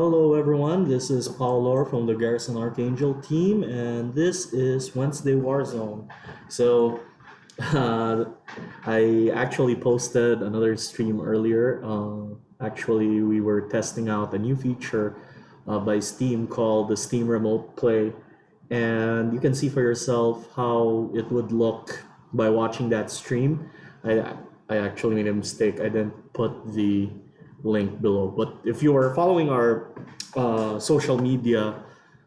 Hello, everyone. This is Paolo from the Garrison Archangel team, and this is Wednesday Warzone. So, uh, I actually posted another stream earlier. Actually, we were testing out a new feature by Steam called the Steam Remote Play, and you can see for yourself how it would look by watching that stream. I I actually made a mistake. I didn't put the link below. But if you are following our social media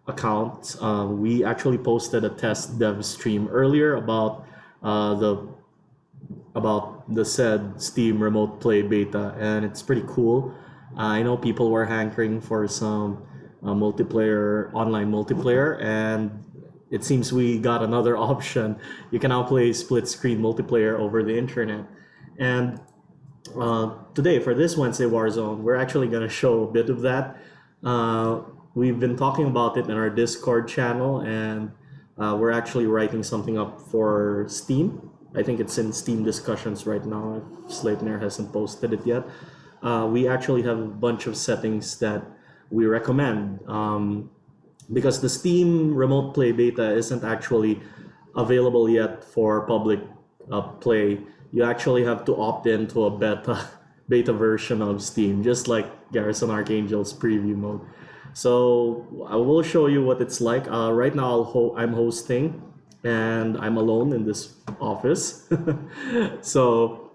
account, we actually posted a test dev stream earlier uh, the about the said Steam Remote Play beta, and it's pretty cool. I know people were hankering for some online multiplayer, and it seems we got another option. You can now play split screen multiplayer over the internet. And today, for this Wednesday Warzone, we're actually going to show a bit of that. We've been talking about it in our Discord channel, and we're actually writing something up for Steam. I think it's in Steam discussions right now, if Sleipnir hasn't posted it yet. We actually have a bunch of settings that we recommend, because the Steam Remote Play beta isn't actually available yet for public play. You actually have to opt into a beta version of Steam, just like Garrison Archangel's preview mode. So I will show you what it's like. Right now I'm hosting, and I'm alone in this office. So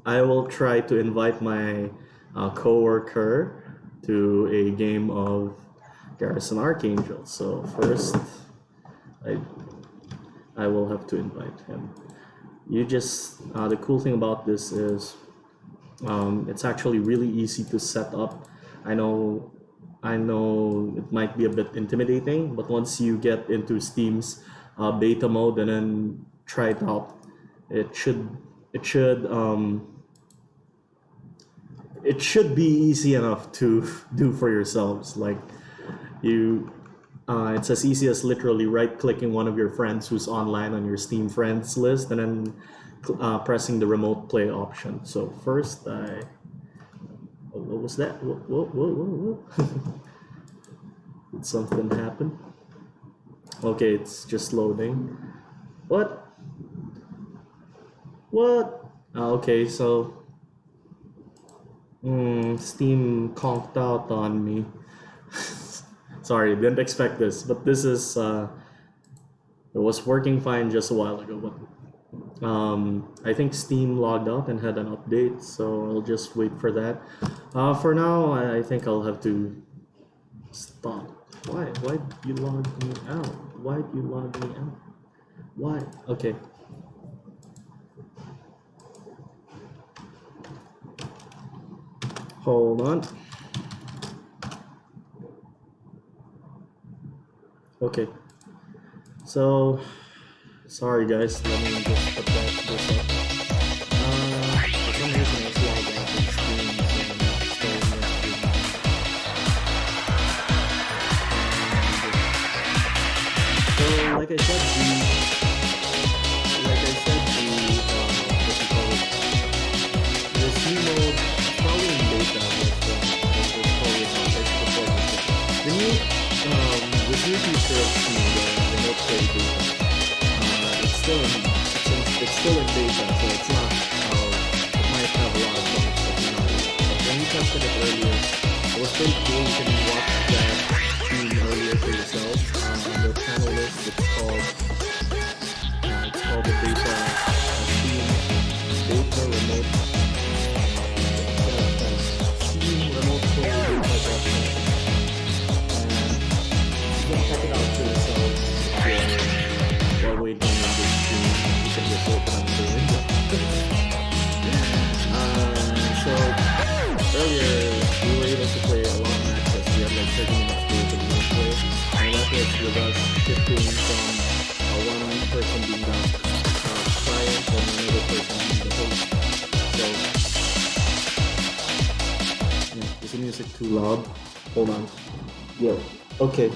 I will try to invite my coworker to a game of Garrison Archangel. So first, I I will have to invite him. You just the cool thing about this is it's actually really easy to set up. I know I know it might be a bit intimidating, but once you get into Steam's beta mode and then try it out, it should it should um, it should be easy enough to do for yourselves. Like you it's as easy as literally right-clicking one of your friends who's online on your Steam friends list, and then pressing the remote play option. So first, what was that? Whoa. Did something happen? Okay, it's just loading. What? What? Okay, so Steam conked out on me. Sorry, didn't expect this, but this is it was working fine just a while ago, but I think Steam logged out and had an update, so I'll just wait for that. For now, I think I'll have to stop. Why did you log me out? Why did you log me out? Why? Okay. Hold on. Okay. So, sorry guys, let me just put this up. For some reason it's logged out of Steam, so I'm not so like I said, what you call it, the Steam mode is probably in beta, but it's probably not before the new this new feature of Steam, the remote play beta, it's still in beta, so it's not. It might have a lot of bugs that you know. But when we tested it earlier, it was pretty cool. You can watch that stream earlier for yourself. On the channel list, it's called the beta Steam beta remote Steam remote play beta. Check it out for yourself. While waiting on this stream, you can just open up the window. So earlier we were able to play a lot of matches. We had like 30 minutes to the play, and that was with us shifting from one person being the client and another person being the host. So yeah, is the music too loud? Hold on. Yo. Okay,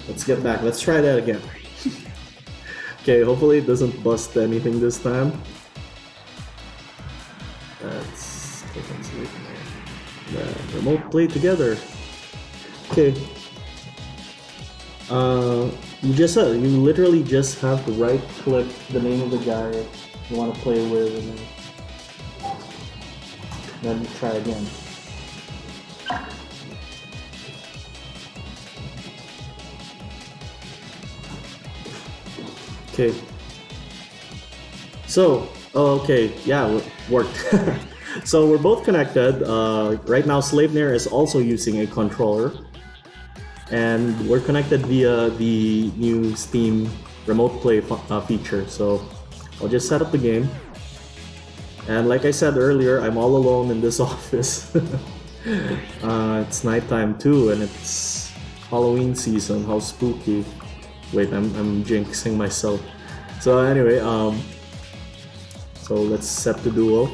let's get back. Let's try that again. Okay, hopefully it doesn't bust anything this time. Let's click on sleep. remote play together. Okay. You literally just have to right click the name of the guy you want to play with, and then try again. Okay. So, okay, yeah, worked. So we're both connected. Right now, Slavenair is also using a controller, and we're connected via the new Steam remote play feature. So I'll just set up the game. And like I said earlier, I'm all alone in this office. It's nighttime too, and it's Halloween season. How spooky! Wait, I'm jinxing myself. So anyway, so let's set the duo.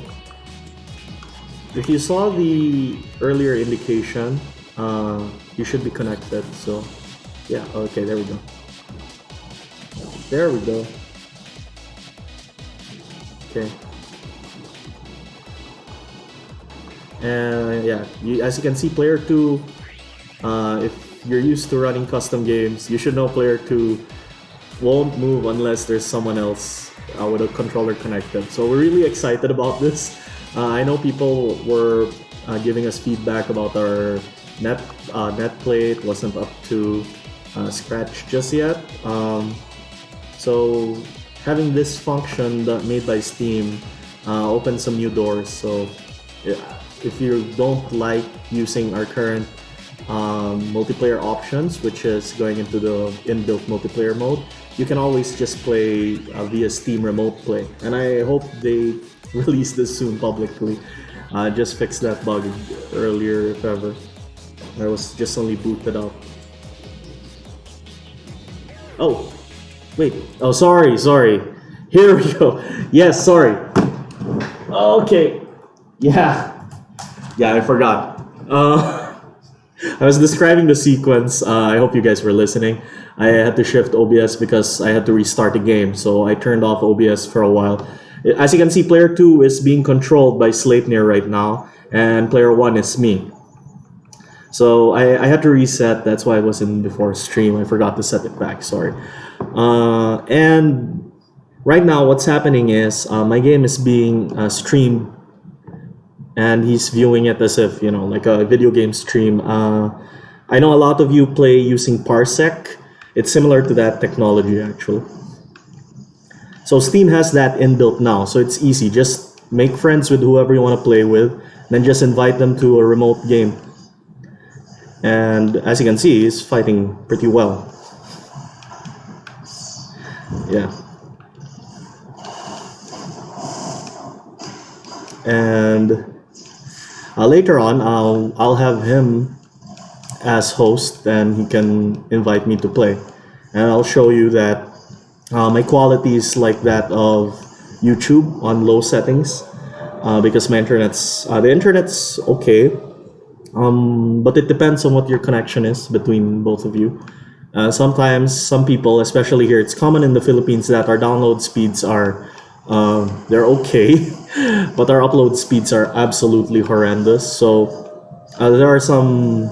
If you saw the earlier indication, you should be connected. So yeah, okay, there we go. There we go. Okay. And yeah, as you can see, player 2, if you're used to running custom games, you should know player 2 won't move unless there's someone else with a controller connected. So we're really excited about this. I know people were giving us feedback about our net play. It wasn't up to scratch just yet. So having this function made by Steam opens some new doors. So if you don't like using our current multiplayer options, which is going into the inbuilt multiplayer mode, you can always just play via Steam Remote Play. And I hope they release this soon publicly. Just fix that bug earlier, if ever. I was just only booted up. Oh, wait. Oh, sorry. Here we go. Yes, sorry. Okay. Yeah, I forgot. I was describing the sequence. I hope you guys were listening. I had to shift OBS because I had to restart the game, so I turned off OBS for a while. As you can see, player 2 is being controlled by Sleipnir right now, and player 1 is me. So I had to reset. That's why I wasn't before stream. I forgot to set it back. Sorry. And right now, what's happening is my game is being streamed, and he's viewing it as if, like a video game stream. I know a lot of you play using Parsec. It's similar to that technology, actually. So Steam has that inbuilt now, so it's easy. Just make friends with whoever you want to play with, then just invite them to a remote game. And as you can see, he's fighting pretty well. Yeah. And later on, I'll have him as host, and he can invite me to play. And I'll show you that my quality is like that of YouTube on low settings, because my the internet's okay, but it depends on what your connection is between both of you. Sometimes some people, especially here, it's common in the Philippines that our download speeds are they're okay, but our upload speeds are absolutely horrendous. So there are some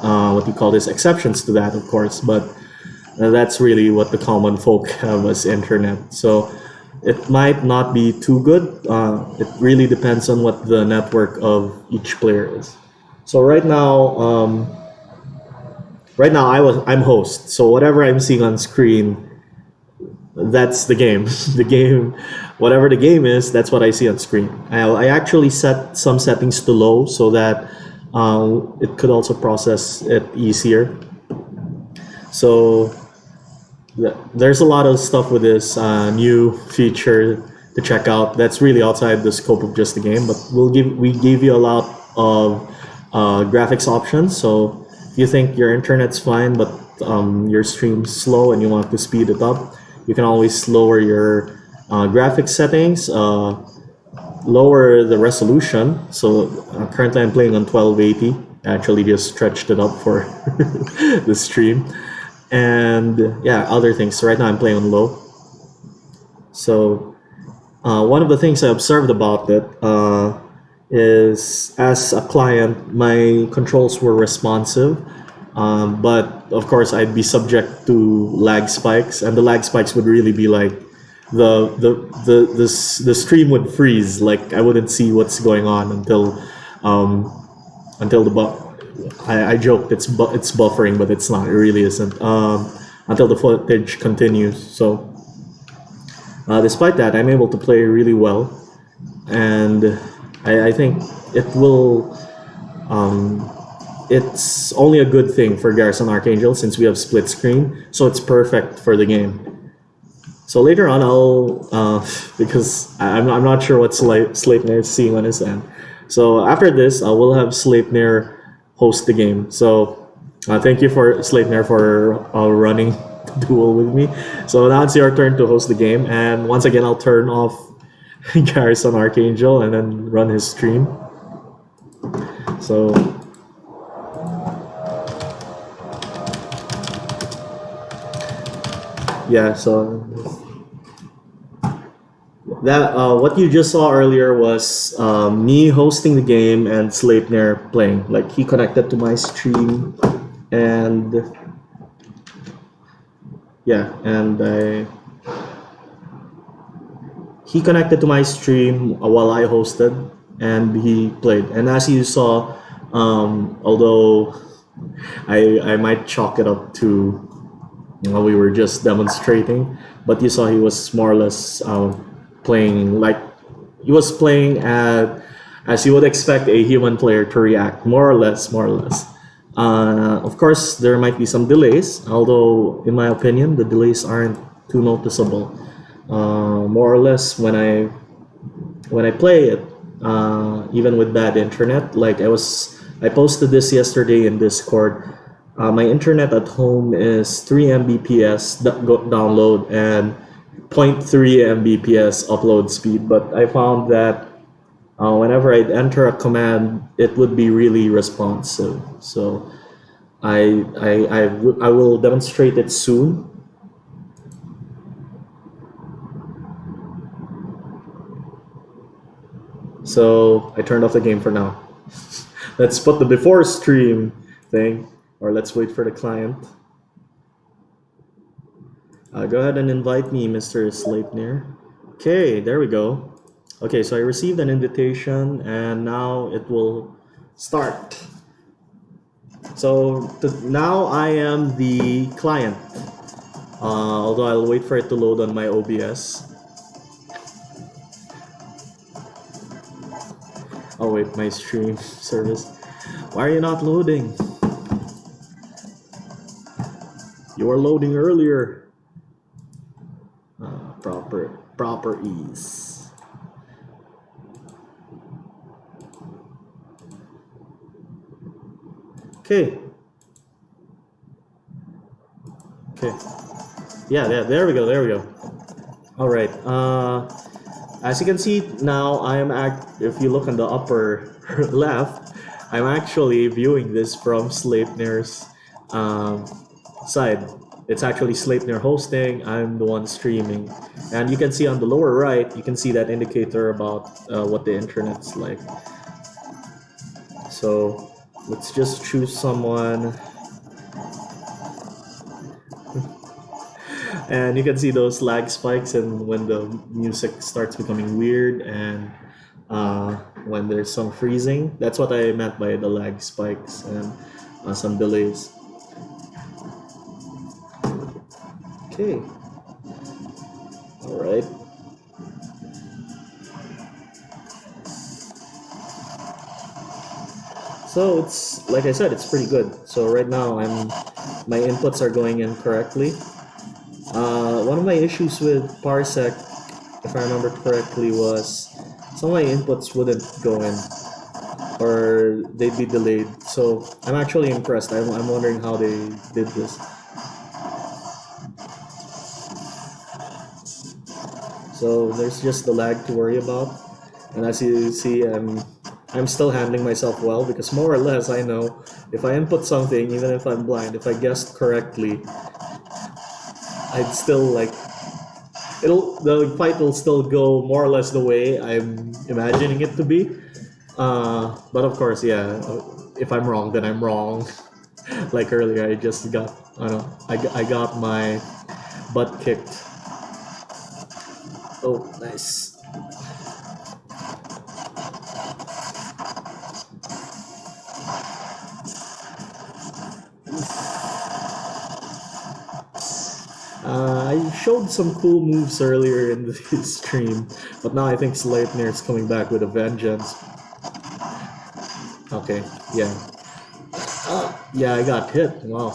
what you call this, exceptions to that, of course, but that's really what the common folk have as internet. So it might not be too good. It really depends on what the network of each player is. So right now I'm host. So whatever I'm seeing on screen, that's the game. The game, whatever the game is, that's what I see on screen. I actually set some settings to low so that it could also process it easier. So there's a lot of stuff with this new feature to check out. That's really outside the scope of just the game, but we gave you a lot of graphics options. So if you think your internet's fine, but your stream's slow and you want to speed it up, you can always lower your graphics settings, lower the resolution. So currently I'm playing on 1280. I actually just stretched it up for the stream. And yeah, other things. So right now I'm playing on low. So one of the things I observed about it, is as a client, my controls were responsive, but of course I'd be subject to lag spikes, and the lag spikes would really be like the stream would freeze. Like I wouldn't see what's going on um, until I joked it's buffering, but it's not. It really isn't. Until the footage continues. So despite that, I'm able to play really well, and I think it will. Um, it's only a good thing for Garrison Archangel since we have split screen, so it's perfect for the game. So later on, I'll because I'm not sure what Sleipnir is seeing on his end. So after this, I will have Sleipnir host the game. So thank you for Sleipnir for running the duel with me. So now it's your turn to host the game, and once again, I'll turn off Garrison Archangel and then run his stream. So yeah, so that what you just saw earlier was me hosting the game and Sleipnir playing. Like he connected to my stream, and yeah, and he connected to my stream while I hosted, and he played. And as you saw, although I might chalk it up to we were just demonstrating, but you saw he was more or less playing like he was playing as you would expect a human player to react, more or less, more or less. Of course, there might be some delays, although in my opinion, the delays aren't too noticeable. More or less, when I play it, even with bad internet, like I posted this yesterday in Discord. My internet at home is 3 Mbps download and 0.3 Mbps upload speed, but I found that whenever I'd enter a command, it would be really responsive. So I will demonstrate it soon. So I turned off the game for now. Let's put the before stream thing, or let's wait for the client. Go ahead and invite me, Mr. Sleipnir. Okay, there we go. Okay, so I received an invitation and now it will start. So now I am the client, although I'll wait for it to load on my OBS. Oh wait, my stream service. Why are you not loading? You were loading earlier. Proper ease. Okay. Yeah, there we go. All right. As you can see now, if you look on the upper left, I'm actually viewing this from Sleipnir's side. It's actually Sleipnir hosting, I'm the one streaming. And you can see on the lower right, you can see that indicator about what the internet's like. So let's just choose someone. And you can see those lag spikes and when the music starts becoming weird and when there's some freezing. That's what I meant by the lag spikes and some delays. Okay. All right. So it's like I said, it's pretty good. So right now my inputs are going in correctly. One of my issues with Parsec, if I remember correctly, was some of my inputs wouldn't go in, or they'd be delayed. So I'm actually impressed. I'm wondering how they did this. So there's just the lag to worry about, and as you see, I'm still handling myself well because more or less I know if I input something, even if I'm blind, if I guessed correctly, I'd still the fight will still go more or less the way I'm imagining it to be. But of course, yeah. If I'm wrong, then I'm wrong. Like earlier, I just got, I don't know, I got my butt kicked. Oh, nice. I showed some cool moves earlier in the stream, but now I think Sleipnir is coming back with a vengeance. Okay, yeah. Yeah, I got hit. Wow.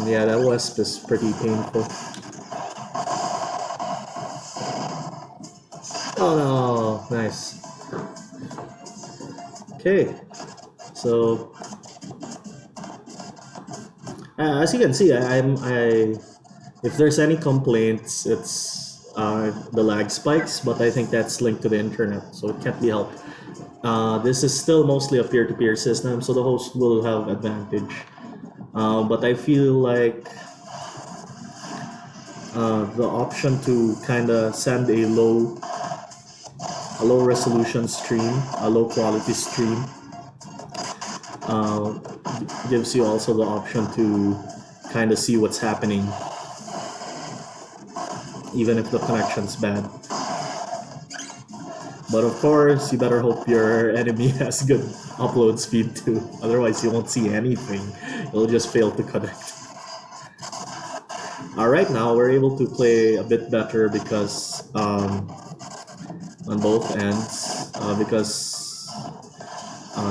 Yeah, that wasp is pretty painful. Oh no, nice. Okay, so as you can see, if there's any complaints, it's the lag spikes, but I think that's linked to the internet, so it can't be helped. This is still mostly a peer-to-peer system, so the host will have advantage. But I feel like the option to kind of send a low resolution stream, a low quality stream, gives you also the option to kind of see what's happening, even if the connection's bad. But of course, you better hope your enemy has good upload speed too, otherwise you won't see anything. It'll just fail to connect. Alright, now we're able to play a bit better because on both ends, because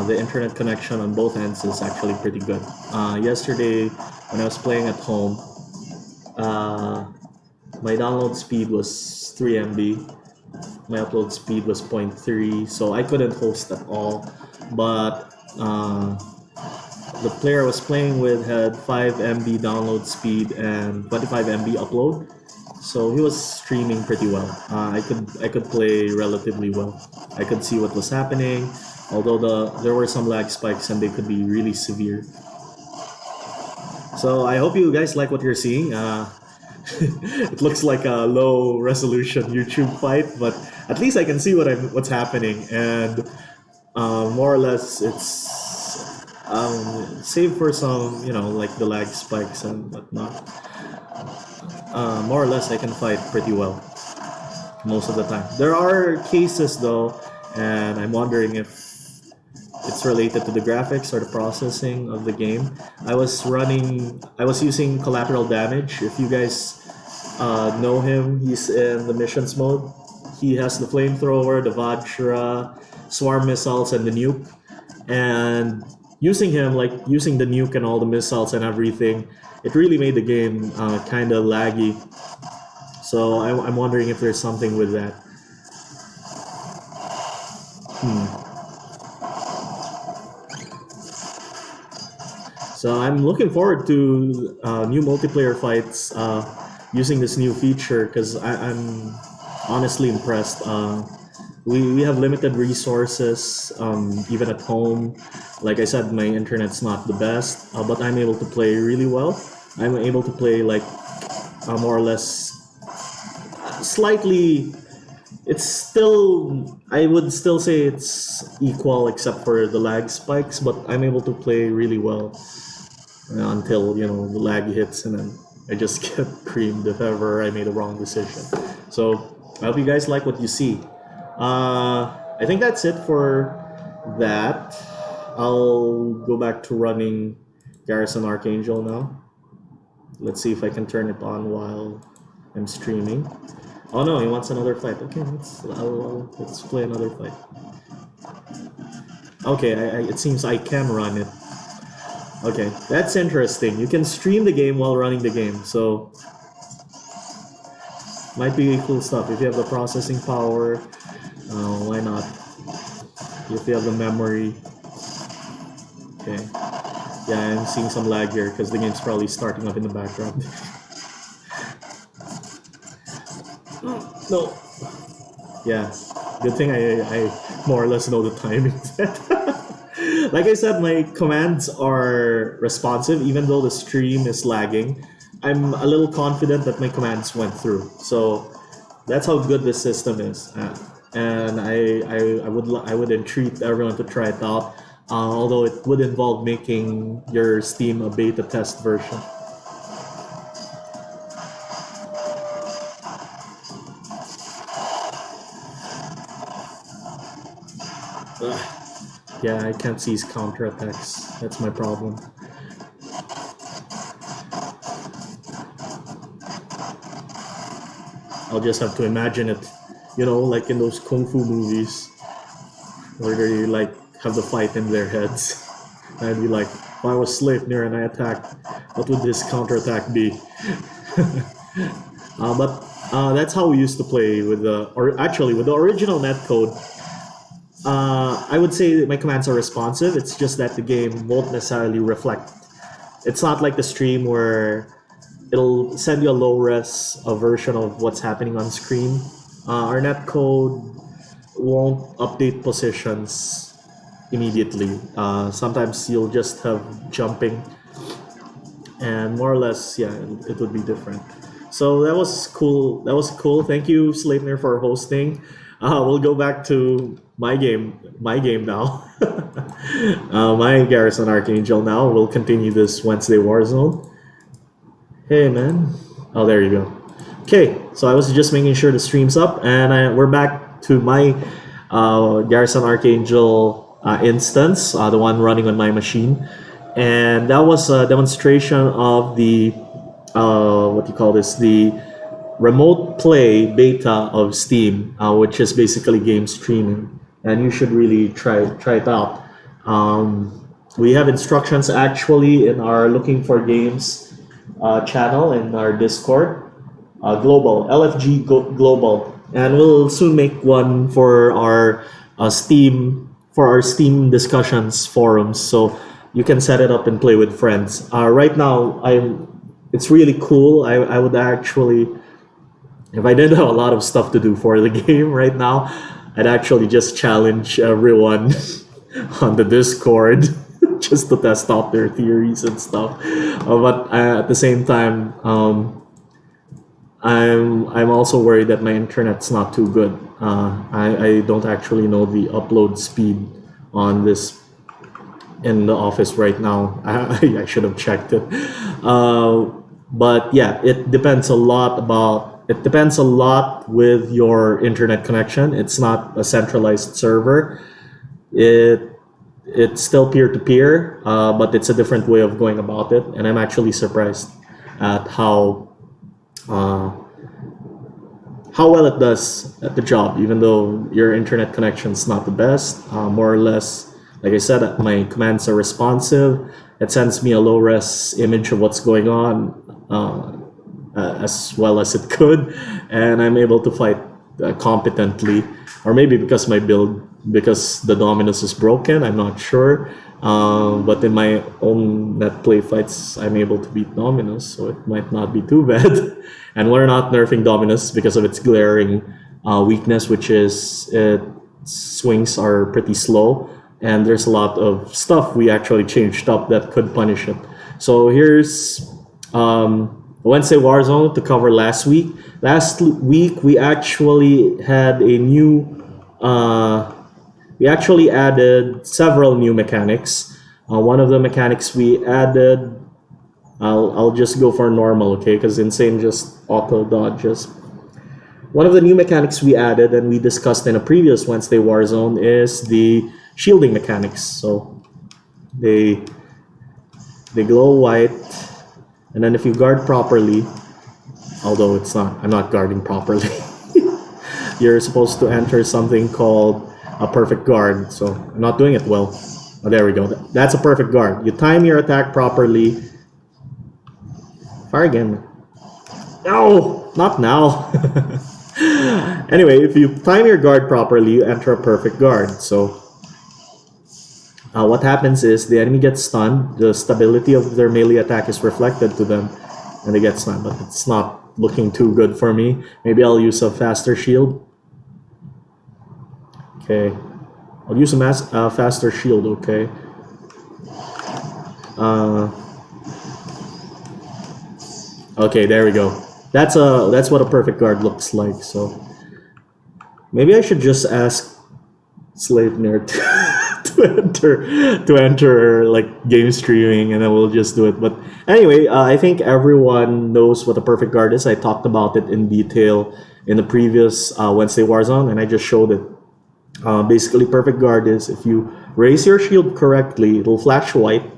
the internet connection on both ends is actually pretty good. Yesterday, when I was playing at home, my download speed was 3 MB. My upload speed was 0.3, so I couldn't host at all. But the player I was playing with had 5 MB download speed and 25 MB upload, so he was streaming pretty well. I could play relatively well. I could see what was happening, although there were some lag spikes and they could be really severe. So I hope you guys like what you're seeing. It looks like a low resolution YouTube fight, but at least I can see what's happening, and more or less it's save for some, like the lag spikes and whatnot. More or less I can fight pretty well most of the time. There are cases though, and I'm wondering if it's related to the graphics or the processing of the game. I was using collateral damage. If you guys know him, he's in the missions mode. He has the flamethrower, the Vajra, swarm missiles, and the nuke. And using him, like using the nuke and all the missiles and everything, it really made the game kind of laggy. So I'm wondering if there's something with that. So I'm looking forward to new multiplayer fights using this new feature, because I'm honestly impressed. We have limited resources, even at home. Like I said, my internet's not the best, but I'm able to play really well. I'm able to play like more or less slightly. It's still, I would still say it's equal except for the lag spikes, but I'm able to play really well until the lag hits, and then I just get creamed if ever I made a wrong decision. So I hope you guys like what you see. I think that's it for that. I'll go back to running Garrison Archangel now. Let's see if I can turn it on while I'm streaming. Oh no, he wants another fight. Okay, let's play another fight. Okay, it seems I can run it. Okay, that's interesting. You can stream the game while running the game, so might be cool stuff. If you have the processing power, why not? If you have the memory. Okay. Yeah, I'm seeing some lag here because the game's probably starting up in the background. No. Yeah, good thing I more or less know the timing. Like I said, my commands are responsive even though the stream is lagging. I'm a little confident that my commands went through. So That's how good this system is, and I would entreat everyone to try it out. Although it would involve making your Steam a beta test version. Ugh. Yeah, I can't see his counterattacks. That's my problem. I'll just have to imagine it, like in those kung fu movies where they like have the fight in their heads. And I'd be like, if I was Sleipnir and I attacked, what would this counterattack be? But that's how we used to play with with the original netcode. I would say that my commands are responsive. It's just that the game won't necessarily reflect. It's not like the stream where it'll send you a low res version of what's happening on screen. Our netcode won't update positions immediately. Sometimes you'll just have jumping, and more or less, yeah, it would be different. So that was cool. That was cool. Thank you, Sleipnir, for hosting. We'll go back to my game now. My Garrison Archangel now. We'll continue this Wednesday Warzone. Hey, man. Oh, there you go. Okay, so I was just making sure the stream's up, and we're back to my Garrison Archangel instance, the one running on my machine. And that was a demonstration of the, what do you call this, the remote play beta of Steam, which is basically game streaming. And you should really try it out. We have instructions actually in our Looking for Games channel in our Discord, global LFG global, and we'll soon make one for our Steam discussions forums, so you can set it up and play with friends. Right now, it's really cool. I would actually, if I didn't have a lot of stuff to do for the game right now, I'd actually just challenge everyone on the Discord just to test out their theories and stuff. But at the same time, I'm also worried that my internet's not too good. I don't actually know the upload speed on this in the office right now. I should have checked it. But yeah, it depends a lot with your internet connection. It's not a centralized server. It's still peer-to-peer, but it's a different way of going about it. And I'm actually surprised at how well it does at the job, even though your internet connection's not the best. More or less, like I said, my commands are responsive. It sends me a low-res image of what's going on, as well as it could, and I'm able to fight competently. Or maybe because because the Dominus is broken, I'm not sure. But in my own net play fights, I'm able to beat Dominus, so it might not be too bad. And we're not nerfing Dominus because of its glaring weakness, which is its swings are pretty slow, and there's a lot of stuff we actually changed up that could punish it. So here's Wednesday Warzone to cover last week. Last week we actually had a new. We actually added several new mechanics. One of the mechanics we added, I'll just go for normal, okay? Because Insane just auto dodges. One of the new mechanics we added and we discussed in a previous Wednesday Warzone is the shielding mechanics. So they glow white, and then if you guard properly, although I'm not guarding properly, you're supposed to enter something called a perfect guard. So I'm not doing it well. Oh, there we go. That's a perfect guard. You time your attack properly. Fire again. No, not now. Anyway, if you time your guard properly, you enter a perfect guard. So what happens is the enemy gets stunned. The stability of their melee attack is reflected to them, and they get stunned. But it's not looking too good for me. Maybe I'll use a faster shield. Okay, I'll use a faster shield, okay. Okay, there we go. That's what a perfect guard looks like. So maybe I should just ask Sleipnir to enter like game streaming, and then we'll just do it. But anyway, I think everyone knows what a perfect guard is. I talked about it in detail in the previous Wednesday Warzone, and I just showed it. Basically, perfect guard is if you raise your shield correctly, it'll flash white,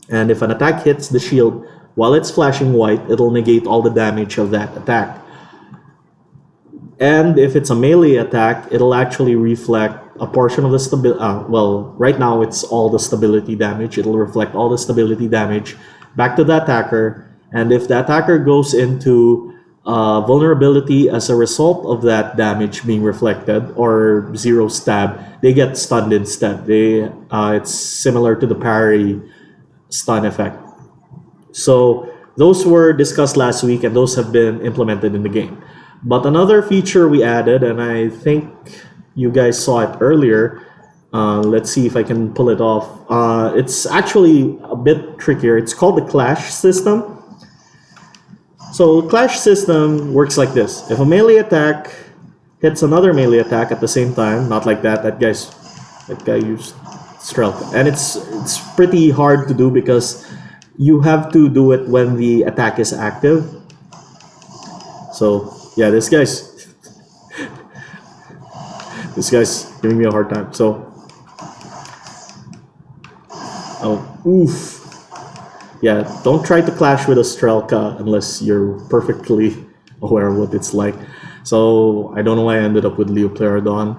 and if an attack hits the shield while it's flashing white, it'll negate all the damage of that attack. And if it's a melee attack, it'll actually reflect a portion of the stability. Well, right now it's all the stability damage. It'll reflect all the stability damage back to the attacker. And if the attacker goes into vulnerability as a result of that damage being reflected, or zero stab, they get stunned instead. It's similar to the parry stun effect. So those were discussed last week, and those have been implemented in the game. But another feature we added, and I think you guys saw it earlier. Let's see if I can pull it off. It's actually a bit trickier. It's called the clash system. So clash system works like this. If a melee attack hits another melee attack at the same time, not like that. That guy used stealth, and it's pretty hard to do because you have to do it when the attack is active. So yeah, this guy's giving me a hard time. So, oh, oof. Yeah, don't try to clash with a Strelka unless you're perfectly aware of what it's like. So, I don't know why I ended up with Leoplerodon.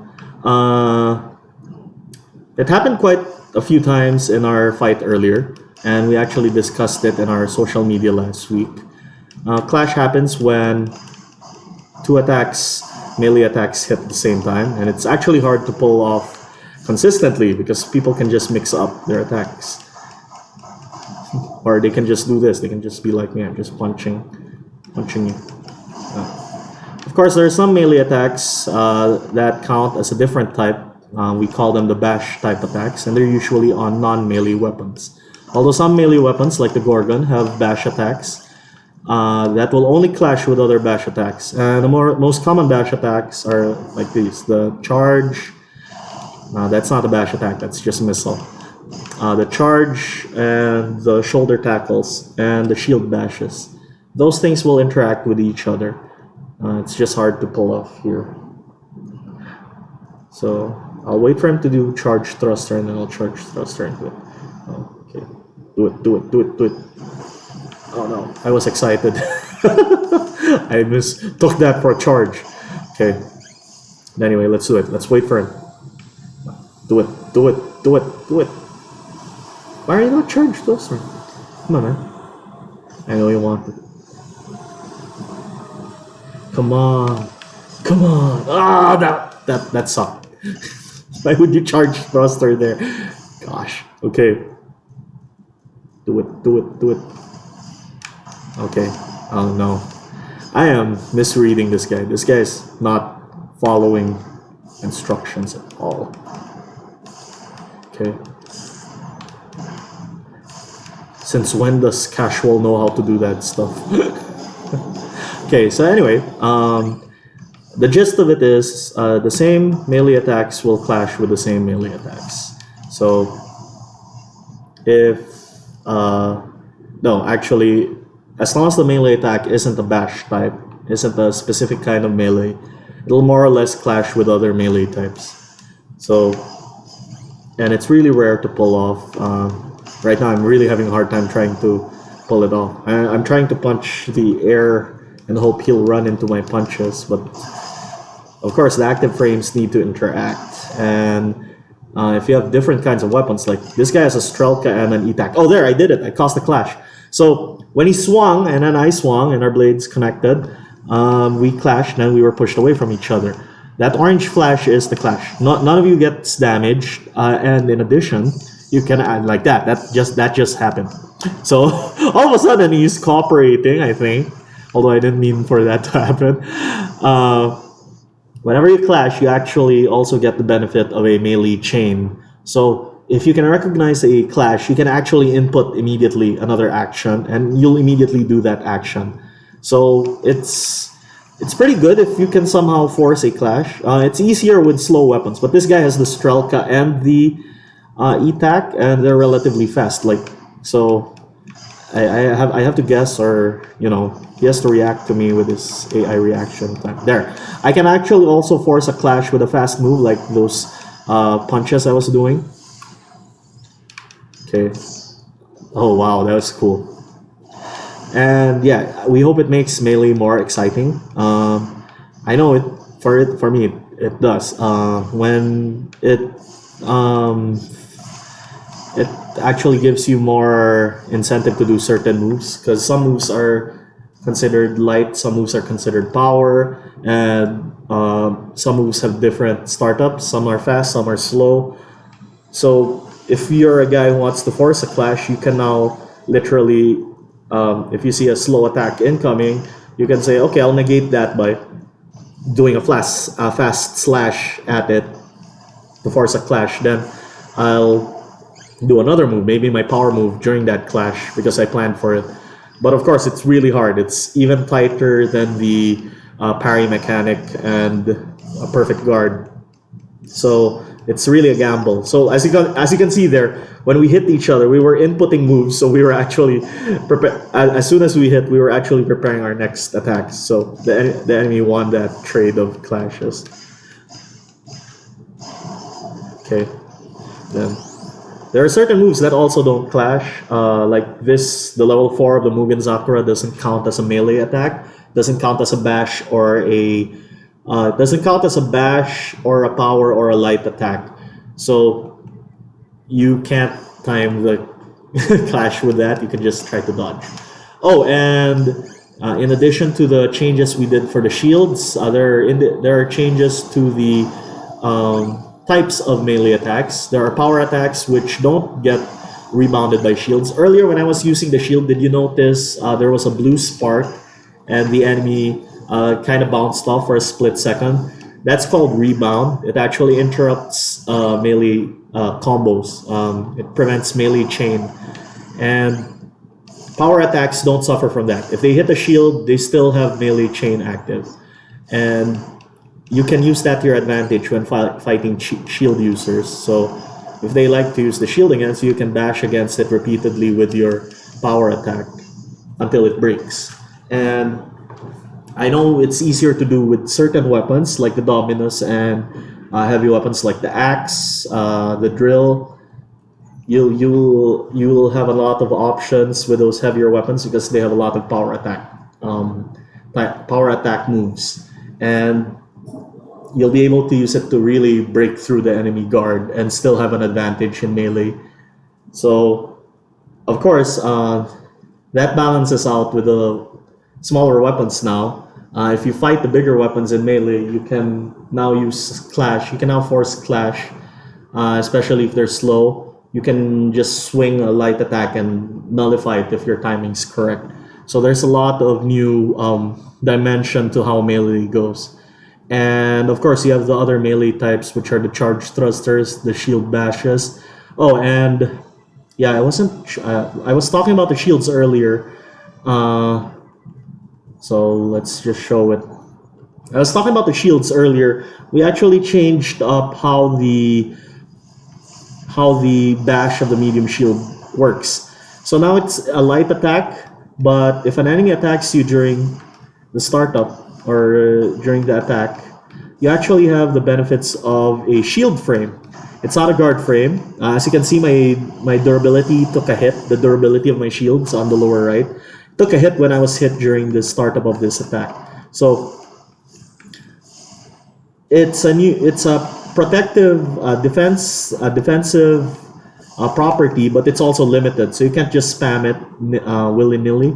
It happened quite a few times in our fight earlier, and we actually discussed it in our social media last week. Clash happens when two melee attacks hit at the same time, and it's actually hard to pull off consistently because people can just mix up their attacks. Or they can just do this, they can just be like me, I'm just punching you. Of course, there are some melee attacks that count as a different type. We call them the bash type attacks, and they're usually on non-melee weapons. Although some melee weapons, like the Gorgon, have bash attacks that will only clash with other bash attacks. And the most common bash attacks are like these: the charge. That's not a bash attack; that's just a missile. The charge and the shoulder tackles and the shield bashes. Those things will interact with each other. It's just hard to pull off here. So I'll wait for him to do charge thruster, and then I'll charge thruster into it. Okay, do it. Oh no, I was excited. I mistook that for a charge. Okay. Anyway, let's do it. Let's wait for him. Do it. Why are you not charged thruster? Come on, man. I know you want it. Come on. Ah, that sucked. Why would you charge thruster there? Gosh. Okay. Do it. Okay. Oh no. I am misreading this guy. This guy's not following instructions at all. Okay. Since when does casual know how to do that stuff? Okay, so anyway, the gist of it is the same melee attacks will clash with the same melee attacks. So if no, actually, as long as the melee attack isn't a bash type, isn't a specific kind of melee, it'll more or less clash with other melee types. So, and it's really rare to pull off. Right now, I'm really having a hard time trying to pull it off. I'm trying to punch the air and hope he'll run into my punches, but of course, the active frames need to interact. And if you have different kinds of weapons, like this guy has a Strelka and an E-Tac. Oh, there, I did it. I caused the clash. So when he swung and then I swung and our blades connected, we clashed and then we were pushed away from each other. That orange flash is the clash. None of you gets damaged, and in addition, you can add like that. That just happened. So all of a sudden he's cooperating, I think. Although I didn't mean for that to happen. Whenever you clash, you actually also get the benefit of a melee chain. So if you can recognize a clash, you can actually input immediately another action, and you'll immediately do that action. So it's pretty good if you can somehow force a clash. It's easier with slow weapons, but this guy has the Strelka and the E-Tac, and they're relatively fast. Like, so I have to guess, or he has to react to me with his AI reaction time. There, I can actually also force a clash with a fast move like those punches I was doing. Okay. Oh wow, that was cool. And yeah, we hope it makes melee more exciting. I know for me it does. When it actually gives you more incentive to do certain moves, because some moves are considered light, some moves are considered power, and some moves have different startups. Some are fast, some are slow. So if you're a guy who wants to force a clash, you can now literally, if you see a slow attack incoming, you can say, okay, I'll negate that by doing a fast slash at it to force a clash. Then I'll do another move, maybe my power move during that clash because I planned for it. But of course, it's really hard. It's even tighter than the parry mechanic and a perfect guard. So it's really a gamble. So as you can see there, when we hit each other, we were inputting moves. So we were actually as soon as we hit, we were actually preparing our next attacks. So the enemy won that trade of clashes. Okay, then there are certain moves that also don't clash. Like this, the level 4 of the Mugen Sakura doesn't count as a melee attack. Doesn't count as a bash or a doesn't count as a bash or a power or a light attack. So you can't time the clash with that. You can just try to dodge. Oh, and in addition to the changes we did for the shields, there are changes to the types of melee attacks. There are power attacks which don't get rebounded by shields. Earlier when I was using the shield, did you notice there was a blue spark and the enemy kind of bounced off for a split second? That's called rebound. It actually interrupts melee combos. It prevents melee chain. And power attacks don't suffer from that. If they hit a shield, they still have melee chain active. And you can use that to your advantage when fighting shield users. So if they like to use the shield against you, you can bash against it repeatedly with your power attack until it breaks. And I know it's easier to do with certain weapons like the Dominus and heavy weapons like the axe, the drill. You'll have a lot of options with those heavier weapons because they have a lot of power attack moves, and you'll be able to use it to really break through the enemy guard and still have an advantage in melee. So, of course, that balances out with the smaller weapons now. If you fight the bigger weapons in melee, you can now use clash. You can now force clash, especially if they're slow. You can just swing a light attack and nullify it if your timing's correct. So there's a lot of new dimension to how melee goes. And of course, you have the other melee types, which are the charge thrusters, the shield bashes. Oh, and yeah, I was talking about the shields earlier. So let's just show it. I was talking about the shields earlier. We actually changed up how the bash of the medium shield works. So now it's a light attack, but if an enemy attacks you during the startup or during the attack, you actually have the benefits of a shield frame. It's not a guard frame. As you can see, my durability took a hit. The durability of my shields on the lower right took a hit when I was hit during the startup of this attack. So it's a protective defensive property, but it's also limited. So you can't just spam it willy-nilly.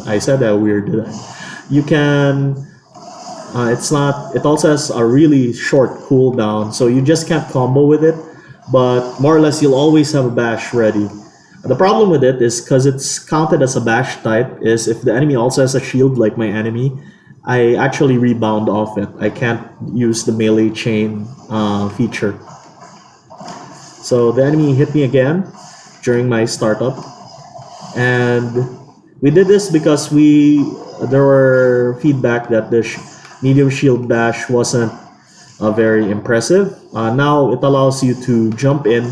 I said that weird, did I? You can. It also has a really short cooldown, so you just can't combo with it. But more or less, you'll always have a bash ready. The problem with it is because it's counted as a bash type. Is if the enemy also has a shield like my enemy, I actually rebound off it. I can't use the melee chain feature. So the enemy hit me again during my startup, and We did this because there were feedback that the medium shield bash wasn't very impressive. Now it allows you to jump in.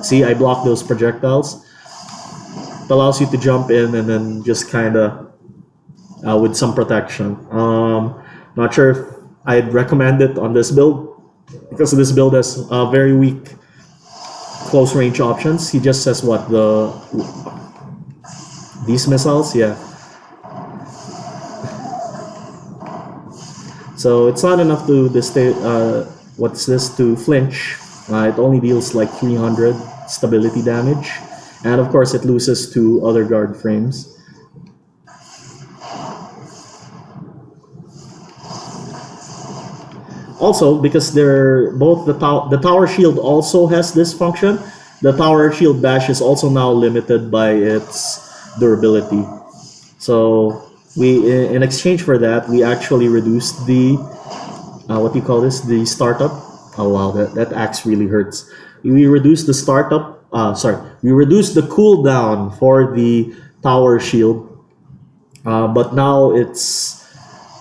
See, I blocked those projectiles. It allows you to jump in and then just kind of with some protection. Not sure if I'd recommend it on this build because this build has very weak close range options. He just says what these missiles, yeah. So it's not enough to what's this to flinch. It only deals like 300 stability damage, and of course it loses to other guard frames. Also, because they're both the tower shield also has this function. The tower shield bash is also now limited by its durability. So in exchange for that, we actually reduced the what do you call this? The startup. Oh wow, that axe really hurts. We reduced the startup. We reduced the cooldown for the tower shield, but now its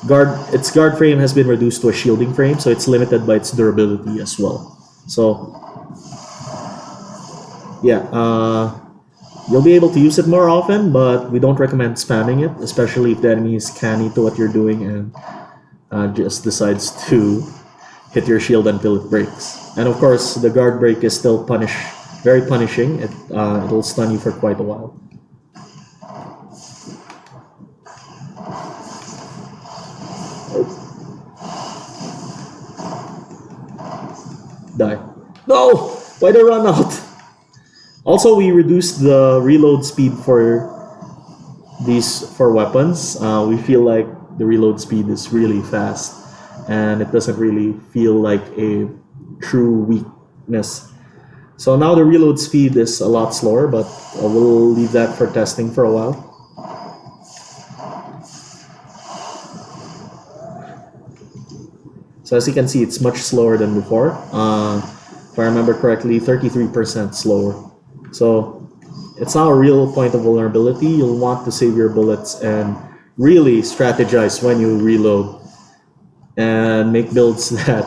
guard frame has been reduced to a shielding frame, so it's limited by its durability as well. So yeah, you'll be able to use it more often, but we don't recommend spamming it, especially if the enemy is canny to what you're doing and just decides to hit your shield until it breaks. And of course, the guard break is still very punishing. It'll stun you for quite a while. Die. No! Why'd I run out? Also, we reduced the reload speed for weapons. We feel like the reload speed is really fast, and it doesn't really feel like a true weakness. So now the reload speed is a lot slower, but we'll leave that for testing for a while. So as you can see, it's much slower than before. If I remember correctly, 33% slower. So it's now a real point of vulnerability. You'll want to save your bullets and really strategize when you reload and make builds that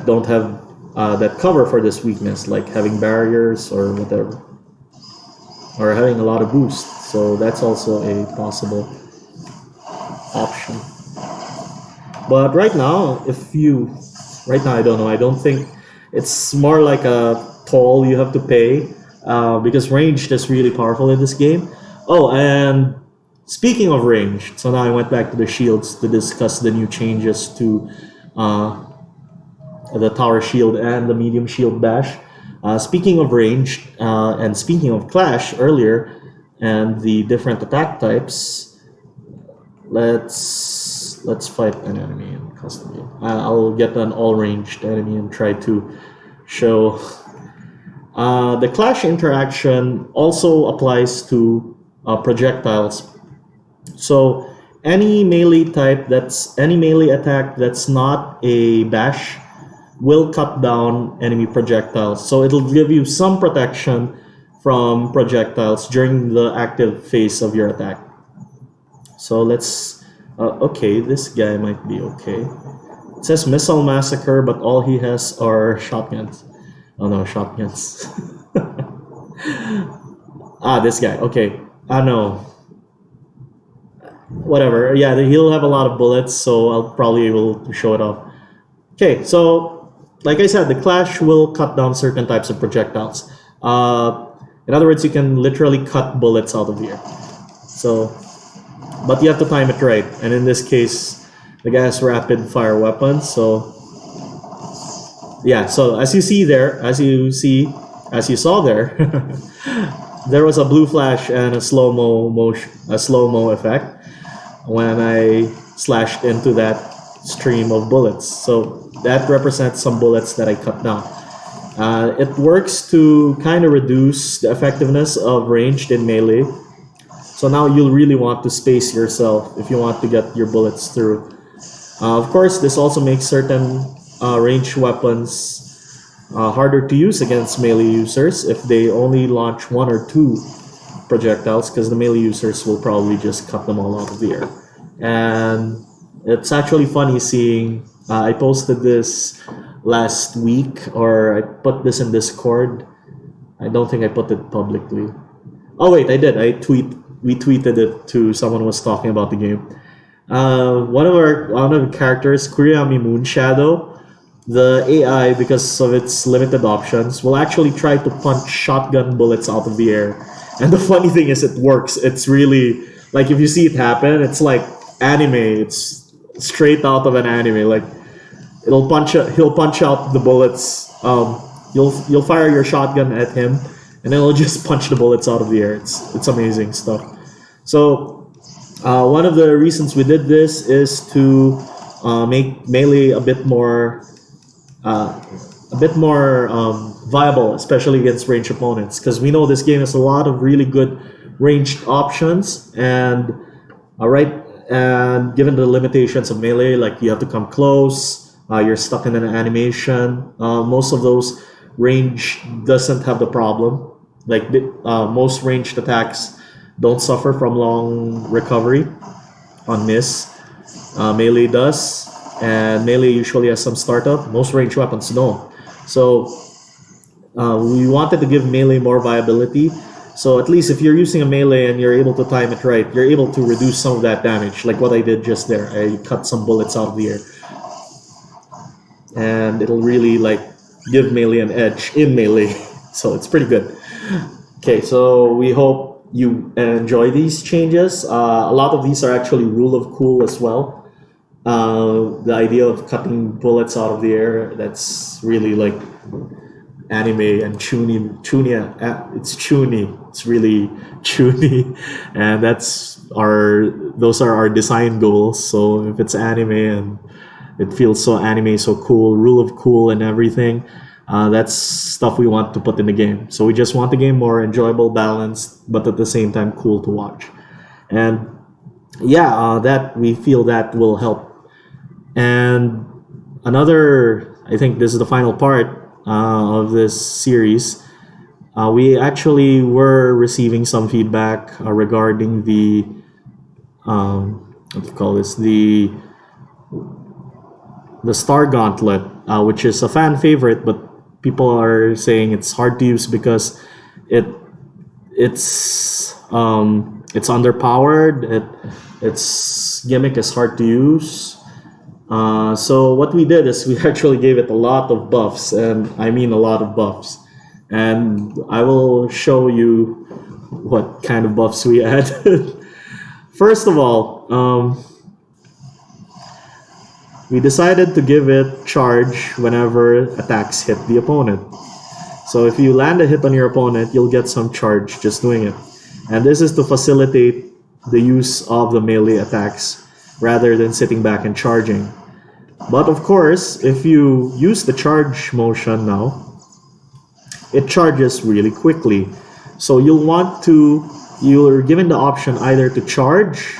don't have that cover for this weakness, like having barriers or whatever, or having a lot of boost. So that's also a possible option. But right now, I don't know. I don't think it's more like a toll you have to pay because ranged is really powerful in this game. Oh, and speaking of ranged, so now I went back to the shields to discuss the new changes to the tower shield and the medium shield bash. Speaking of ranged and speaking of clash earlier and the different attack types, let's fight an enemy in custom game. I'll get an all-ranged enemy and try to show. The clash interaction also applies to projectiles. So any melee attack that's not a bash will cut down enemy projectiles. So it'll give you some protection from projectiles during the active phase of your attack. So let's okay, this guy might be okay. It says Missile Massacre, but all he has are shotguns. Oh no, shotguns. This guy. Okay. No. Whatever. Yeah, he'll have a lot of bullets, so I'll probably be able to show it off. Okay, so like I said, the clash will cut down certain types of projectiles. In other words, you can literally cut bullets out of here. So, but you have to time it right. And in this case, the guy has rapid fire weapons. So, yeah. So as you saw there, there was a blue flash and a slow-mo effect when I slashed into that stream of bullets. So that represents some bullets that I cut down. It works to kind of reduce the effectiveness of ranged in melee. So now you'll really want to space yourself if you want to get your bullets through. Of course, this also makes certain ranged weapons harder to use against melee users if they only launch one or two projectiles because the melee users will probably just cut them all out of the air. And it's actually funny seeing. I posted this last week, or I put this in Discord. I don't think I put it publicly. Oh wait, I did. We tweeted it to someone who was talking about the game. One of the characters, Kuriami Moonshadow, the AI, because of its limited options, will actually try to punch shotgun bullets out of the air. And the funny thing is, it works. It's really like if you see it happen, it's like anime. It's straight out of an anime. Like he'll punch out the bullets. You'll fire your shotgun at him, and then he'll just punch the bullets out of the air. It's amazing stuff. So one of the reasons we did this is to make melee a bit more viable, especially against ranged opponents, because we know this game has a lot of really good ranged options, and and given the limitations of melee, like you have to come close, you're stuck in an animation. Most of those range doesn't have the problem. Like most ranged attacks don't suffer from long recovery on miss. Melee does, and melee usually has some startup. Most ranged weapons don't. So we wanted to give melee more viability. So at least if you're using a melee and you're able to time it right, you're able to reduce some of that damage, like what I did just there. I cut some bullets out of the air, and it'll really like give melee an edge in melee. So it's pretty good. Okay, so we hope you enjoy these changes. A lot of these are actually rule of cool as well. The idea of cutting bullets out of the air, that's really like anime and chunia. It's chuny. It's really chuny, and those are our design goals. So if it's anime and it feels so anime, so cool, rule of cool and everything, that's stuff we want to put in the game. So we just want the game more enjoyable, balanced, but at the same time cool to watch. And yeah, that we feel that will help. And I think this is the final part of this series. We actually were receiving some feedback regarding the what do you call this? The Star Gauntlet, which is a fan favorite, but people are saying it's hard to use because it's underpowered. Its gimmick is hard to use. So what we did is we actually gave it a lot of buffs, and I mean a lot of buffs. And I will show you what kind of buffs we added. First of all, we decided to give it charge whenever attacks hit the opponent. So if you land a hit on your opponent, you'll get some charge just doing it. And this is to facilitate the use of the melee attacks rather than sitting back and charging. But of course, if you use the charge motion now, it charges really quickly. So you're given the option either to charge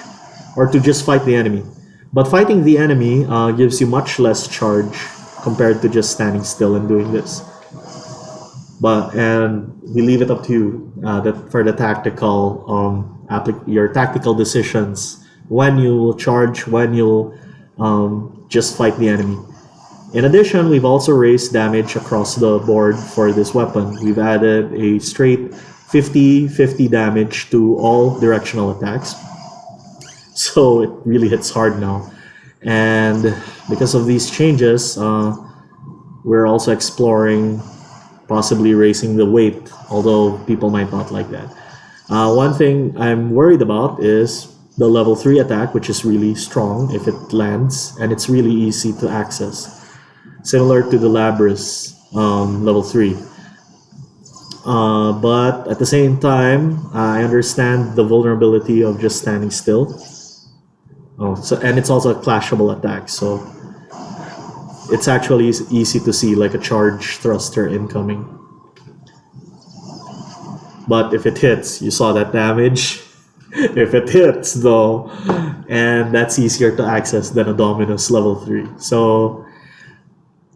or to just fight the enemy. But fighting the enemy gives you much less charge compared to just standing still and doing this. And we leave it up to you for the tactical your tactical decisions, when you will charge, when you'll just fight the enemy. In addition, we've also raised damage across the board for this weapon. We've added a straight 50-50 damage to all directional attacks. So it really hits hard now. And because of these changes, we're also exploring possibly raising the weight, although people might not like that. One thing I'm worried about is the level 3 attack, which is really strong if it lands, and it's really easy to access, similar to the Labris level 3. But at the same time, I understand the vulnerability of just standing still. And it's also a clashable attack, so it's actually easy to see like a charge thruster incoming. But if it hits, you saw that damage. If it hits though, and that's easier to access than a Dominus level 3. So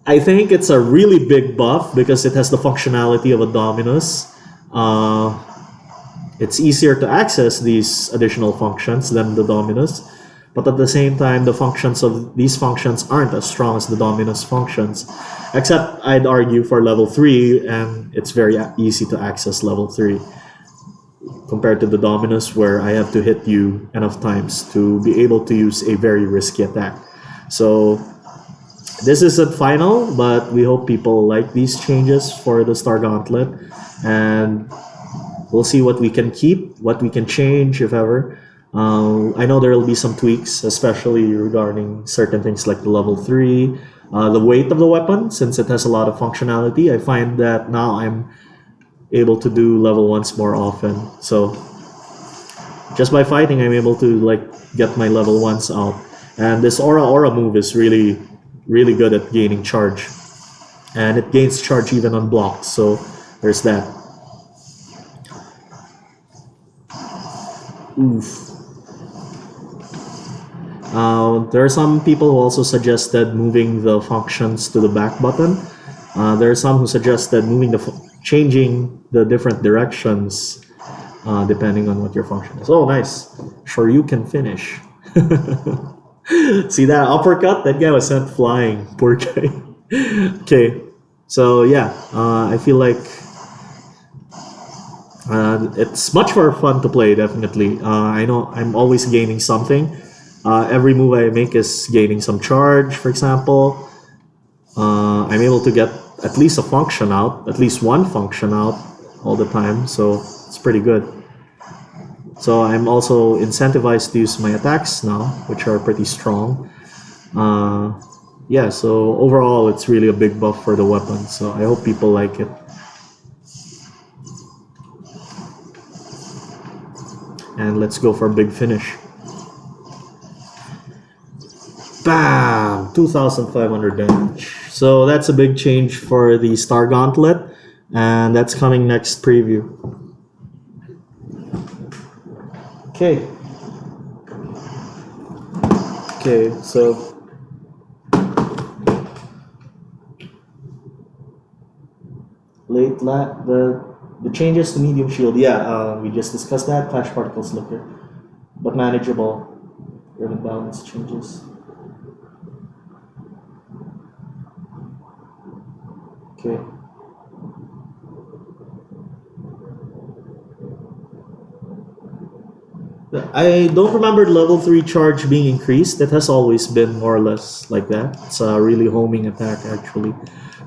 I think it's a really big buff because it has the functionality of a Dominus. It's easier to access these additional functions than the Dominus, but at the same time, the functions of these functions aren't as strong as the Dominus functions. Except I'd argue for level 3, and it's very easy to access level 3 compared to the Dominus, where I have to hit you enough times to be able to use a very risky attack. So this isn't final, but we hope people like these changes for the Star Gauntlet, and we'll see what we can keep, what we can change, if ever. I know there will be some tweaks, especially regarding certain things like the level 3, the weight of the weapon, since it has a lot of functionality. I find that now I'm able to do level 1s more often. So just by fighting, I'm able to like get my level 1s out. And this Aura move is really good at gaining charge. And it gains charge even on blocks, so there's that. Oof. There are some people who also suggested moving the functions to the back button. There are some who suggested changing the different directions depending on what your function is. Oh, nice. Sure, you can finish. See that uppercut? That guy was sent flying. Poor guy. Okay, so yeah, I feel like it's much more fun to play, definitely. I know I'm always gaining something. Every move I make is gaining some charge, for example. I'm able to get at least a function out, at least one function out all the time, so it's pretty good. So I'm also incentivized to use my attacks now, which are pretty strong. Yeah, so overall it's really a big buff for the weapon, so I hope people like it. And let's go for a big finish. Bam! 2,500 damage. So that's a big change for the Star Gauntlet, and that's coming next preview. Okay. Okay, so the changes to medium shield. Yeah, we just discussed that. Clash particles look good, but manageable. Rhythm balance changes. Okay. I don't remember level 3 charge being increased. It has always been more or less like that. It's a really homing attack actually.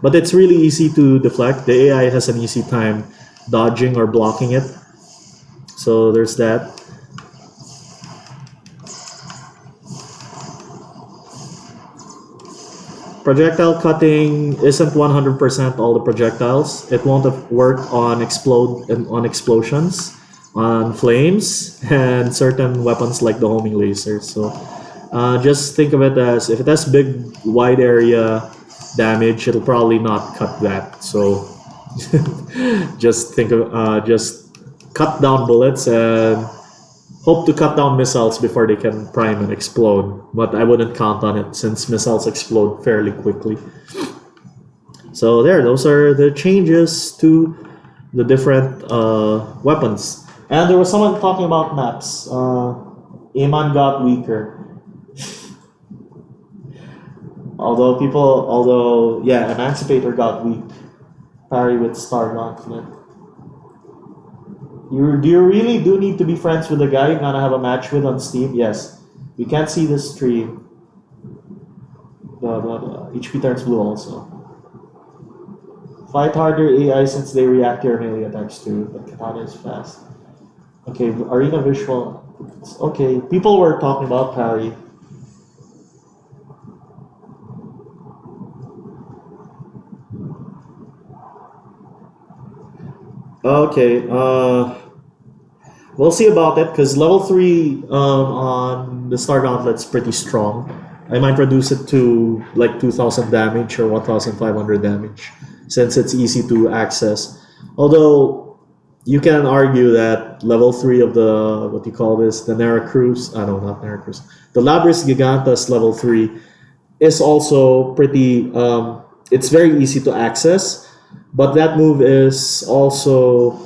But it's really easy to deflect. The AI has an easy time dodging or blocking it. So there's that. Projectile cutting isn't 100% all the projectiles. It won't work on explosions, on flames, and certain weapons like the homing lasers. So just think of it as, if it has big wide area damage, it'll probably not cut that. So just think of just cut down bullets and hope to cut down missiles before they can prime and explode, but I wouldn't count on it since missiles explode fairly quickly. So those are the changes to the different weapons. And there was someone talking about maps. Aman got weaker. Yeah, Emancipator got weak. Parry with Star Gauntlet. Do you really need to be friends with the guy you're gonna have a match with on Steam? Yes. We can't see the stream. Blah, blah, blah. HP turns blue also. Fight harder AI since they react to your melee attacks too, but Katana is fast. Okay, arena visual. Okay, people were talking about parry. Okay, we'll see about it, because level 3 on the Star Gauntlet's pretty strong. I might reduce it to like 2,000 damage or 1,500 damage, since it's easy to access. Although, you can argue that level 3 of the, what do you call this, the Neracruz, not Neracruz, the Labris Gigantus level 3 is also pretty, it's very easy to access, but that move is also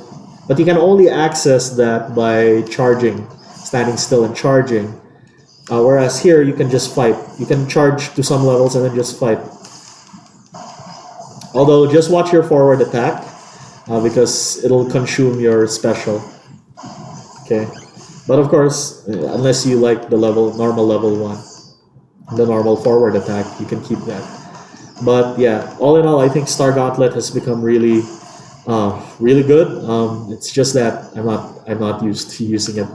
but you can only access that by charging, standing still and charging. Whereas here you can just fight. You can charge to some levels and then just fight. Although just watch your forward attack because it'll consume your special. Okay, but of course, unless you like the normal level 1, the normal forward attack, you can keep that. But yeah, all in all, I think Star Gauntlet has become really, really good. It's just that I'm not used to using it.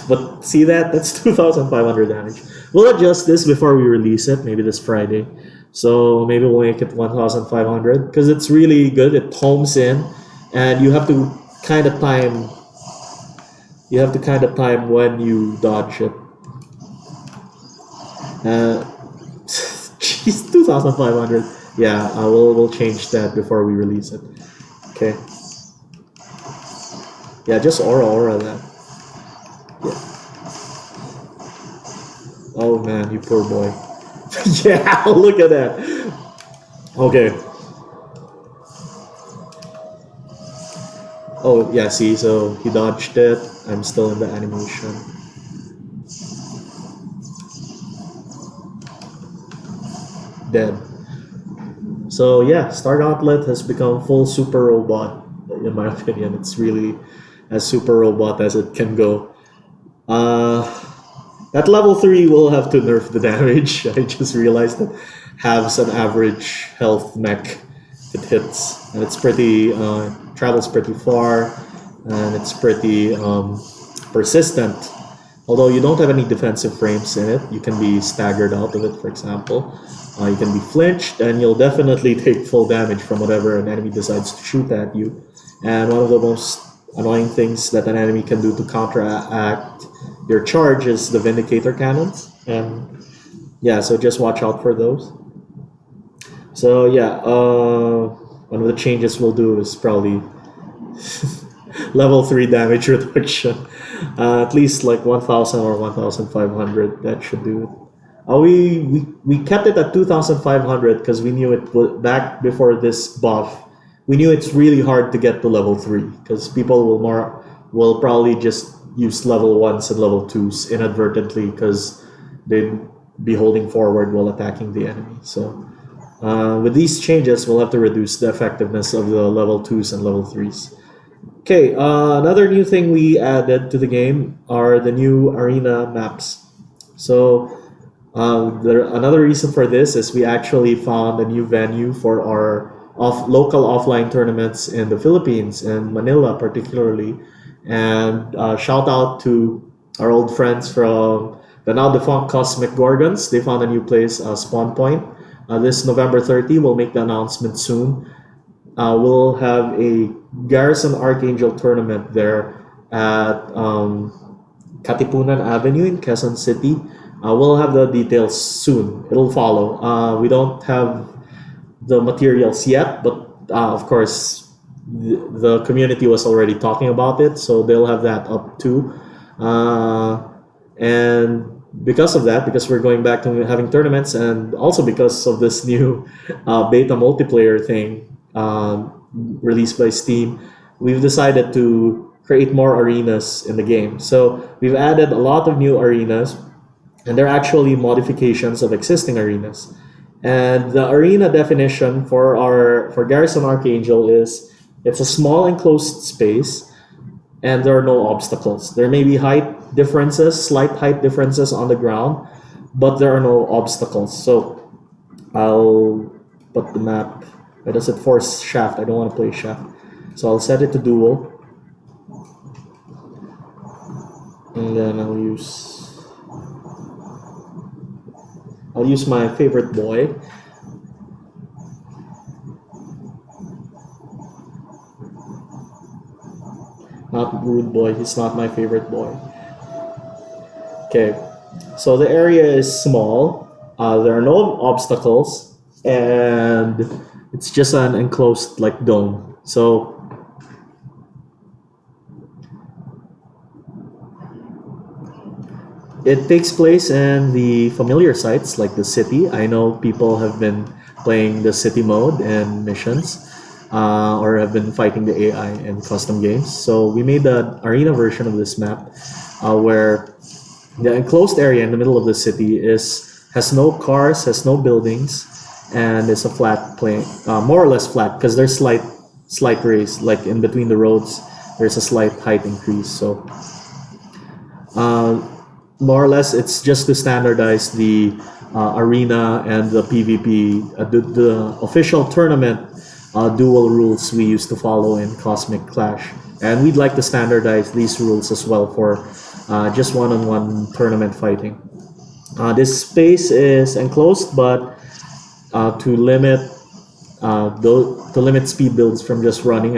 But see that? That's 2,500 damage. We'll adjust this before we release it, maybe this Friday. So maybe we'll make it 1,500 because it's really good. It homes in, and you have to kind of time. You have to kind of time when you dodge it. Jeez, 2,500. Yeah, we'll change that before we release it. Okay. Yeah, just aura that. Yeah. Oh man, you poor boy. Yeah, look at that. Okay. Oh yeah, see, so he dodged it. I'm still in the animation. Dead. So yeah, Star Gauntlet has become full super robot. In my opinion, it's really as super robot as it can go. At level 3, we'll have to nerf the damage. I just realized that halves an average health mech it hits, and it's pretty travels pretty far, and it's pretty persistent. Although you don't have any defensive frames in it, you can be staggered out of it. For example, you can be flinched, and you'll definitely take full damage from whatever an enemy decides to shoot at you. And one of the most annoying things that an enemy can do to counteract your charge is the Vindicator cannons, and yeah, so just watch out for those. So yeah, one of the changes we'll do is probably level 3 damage reduction, at least like 1,000 or 1,500. That should do it. We kept it at 2,500 because we knew it back before this buff. We knew it's really hard to get to level 3 because people will probably just use level 1s and level 2s inadvertently because they'd be holding forward while attacking the enemy. So with these changes, we'll have to reduce the effectiveness of the level 2s and level 3s. Okay, another new thing we added to the game are the new arena maps. So another reason for this is we actually found a new venue for our local offline tournaments in the Philippines, in Manila particularly. And shout out to our old friends from the now defunct Cosmic Gorgons. They found a new place, Spawn Point. This November 30, we'll make the announcement soon. We'll have a Garrison Archangel tournament there at Katipunan Avenue in Quezon City. We'll have the details soon. It'll follow. We don't have the materials yet, but of course, the community was already talking about it, so they'll have that up too. And because of that, because we're going back to having tournaments, and also because of this new beta multiplayer thing released by Steam, we've decided to create more arenas in the game. So we've added a lot of new arenas, and they're actually modifications of existing arenas. And the arena definition for Garrison Archangel is it's a small enclosed space, and there are no obstacles. There may be slight height differences on the ground, but there are no obstacles. So I'll put the map. Why does it force shaft? I don't want to play shaft. So I'll set it to dual. And then I'll use my favorite boy. Not Rude Boy, he's not my favorite boy. Okay, so the area is small, there are no obstacles, and it's just an enclosed like dome. So it takes place in the familiar sites like the city. I know people have been playing the city mode and missions, or have been fighting the AI in custom games. So we made the arena version of this map, where the enclosed area in the middle of the city has no cars, has no buildings, and it's a flat plane, more or less flat, because there's slight raise, like in between the roads. There's a slight height increase. So more or less, it's just to standardize the arena and the PvP, the official tournament dual rules we used to follow in Cosmic Clash. And we'd like to standardize these rules as well for just one-on-one tournament fighting. This space is enclosed, but to limit speed builds from just running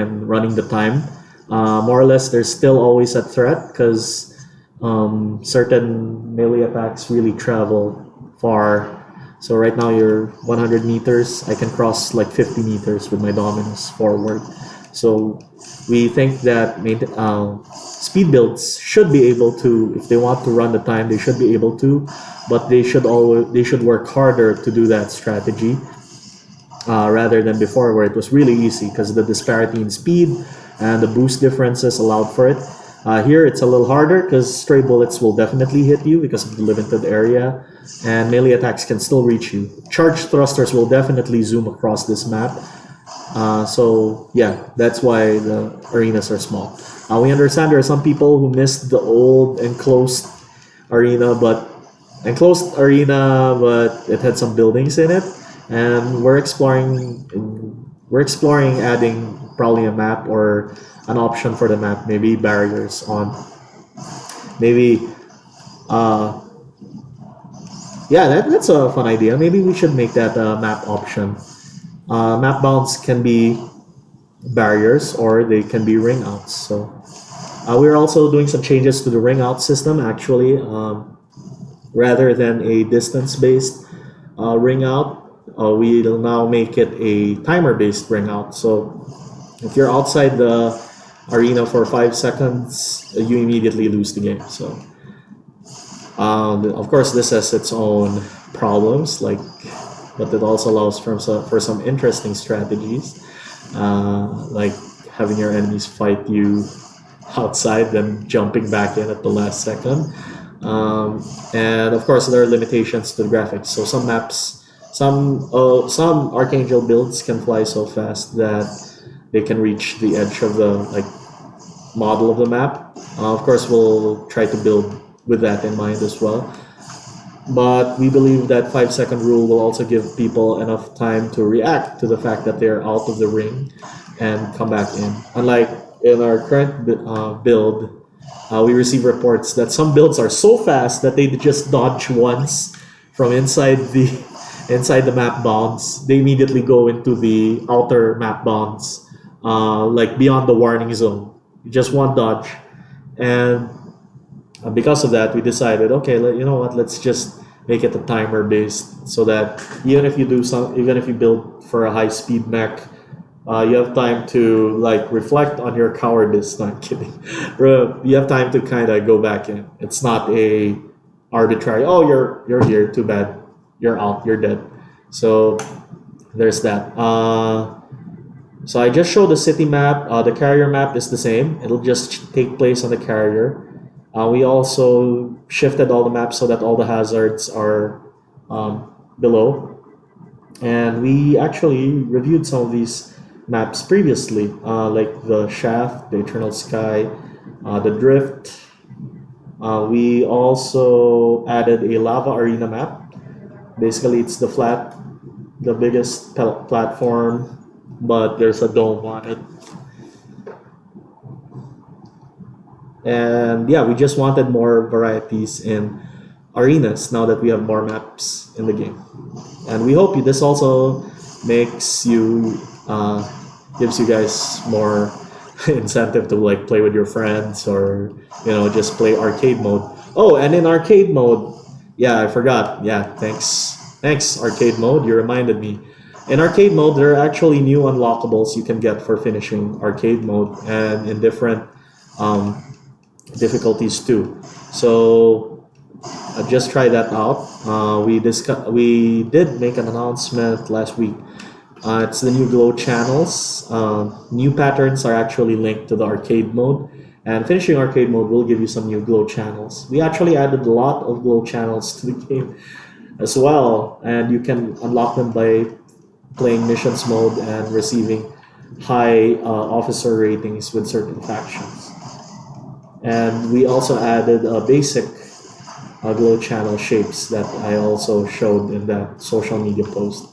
the time. More or less, there's still always a threat because certain melee attacks really travel far. So right now you're 100 meters. I can cross like 50 meters with my Dominus forward. So we think that speed builds should be able to, if they want to run the time, they should be able to, but they should work harder to do that strategy, rather than before where it was really easy because the disparity in speed and the boost differences allowed for it. Here it's a little harder because stray bullets will definitely hit you because of the limited area, and melee attacks can still reach you. Charged thrusters will definitely zoom across this map. So yeah, that's why the arenas are small. We understand there are some people who missed the old enclosed arena, but it had some buildings in it, and we're exploring adding probably a map or an option for the map, maybe barriers on, maybe that's a fun idea. Maybe we should make that a map option. Map bounds can be barriers or they can be ring outs. So we're also doing some changes to the ring out system actually. Rather than a distance based ring out, we'll now make it a timer based ring out. So if you're outside the arena for 5 seconds, you immediately lose the game. So of course this has its own problems, but it also allows for some interesting strategies, like having your enemies fight you outside, then jumping back in at the last second. And of course there are limitations to the graphics. So some maps, some Archangel builds can fly so fast that they can reach the edge of the model of the map. Of course we'll try to build with that in mind as well. But we believe that 5-second rule will also give people enough time to react to the fact that they're out of the ring and come back in. Unlike in our current build, we receive reports that some builds are so fast that they just dodge once from inside the map bounds. They immediately go into the outer map bounds, beyond the warning zone. Just one dodge, and because of that, we decided, okay, you know what? Let's just make it a timer based, so that even if you build for a high speed mech, you have time to reflect on your cowardice. No, I'm kidding. You have time to kind of go back in. It's not a arbitrary. Oh, you're here. Too bad. You're out. You're dead. So there's that. So I just showed the city map. The carrier map is the same. It'll just take place on the carrier. We also shifted all the maps so that all the hazards are below. And we actually reviewed some of these maps previously, like the Shaft, the Eternal Sky, the Drift. We also added a Lava Arena map. Basically, it's the biggest platform, but there's a dome on it. And yeah, we just wanted more varieties in arenas now that we have more maps in the game. And we hope this also makes you, gives you guys more incentive to play with your friends, or just play arcade mode. Oh, and in arcade mode, yeah, I forgot. Yeah, thanks arcade mode, you reminded me. In arcade mode, there are actually new unlockables you can get for finishing arcade mode, and in different difficulties too. So just try that out. We did make an announcement last week. It's the new glow channels. New patterns are actually linked to the arcade mode, and finishing arcade mode will give you some new glow channels. We actually added a lot of glow channels to the game as well, and you can unlock them by playing missions mode and receiving high officer ratings with certain factions. And we also added basic glow channel shapes that I also showed in that social media post.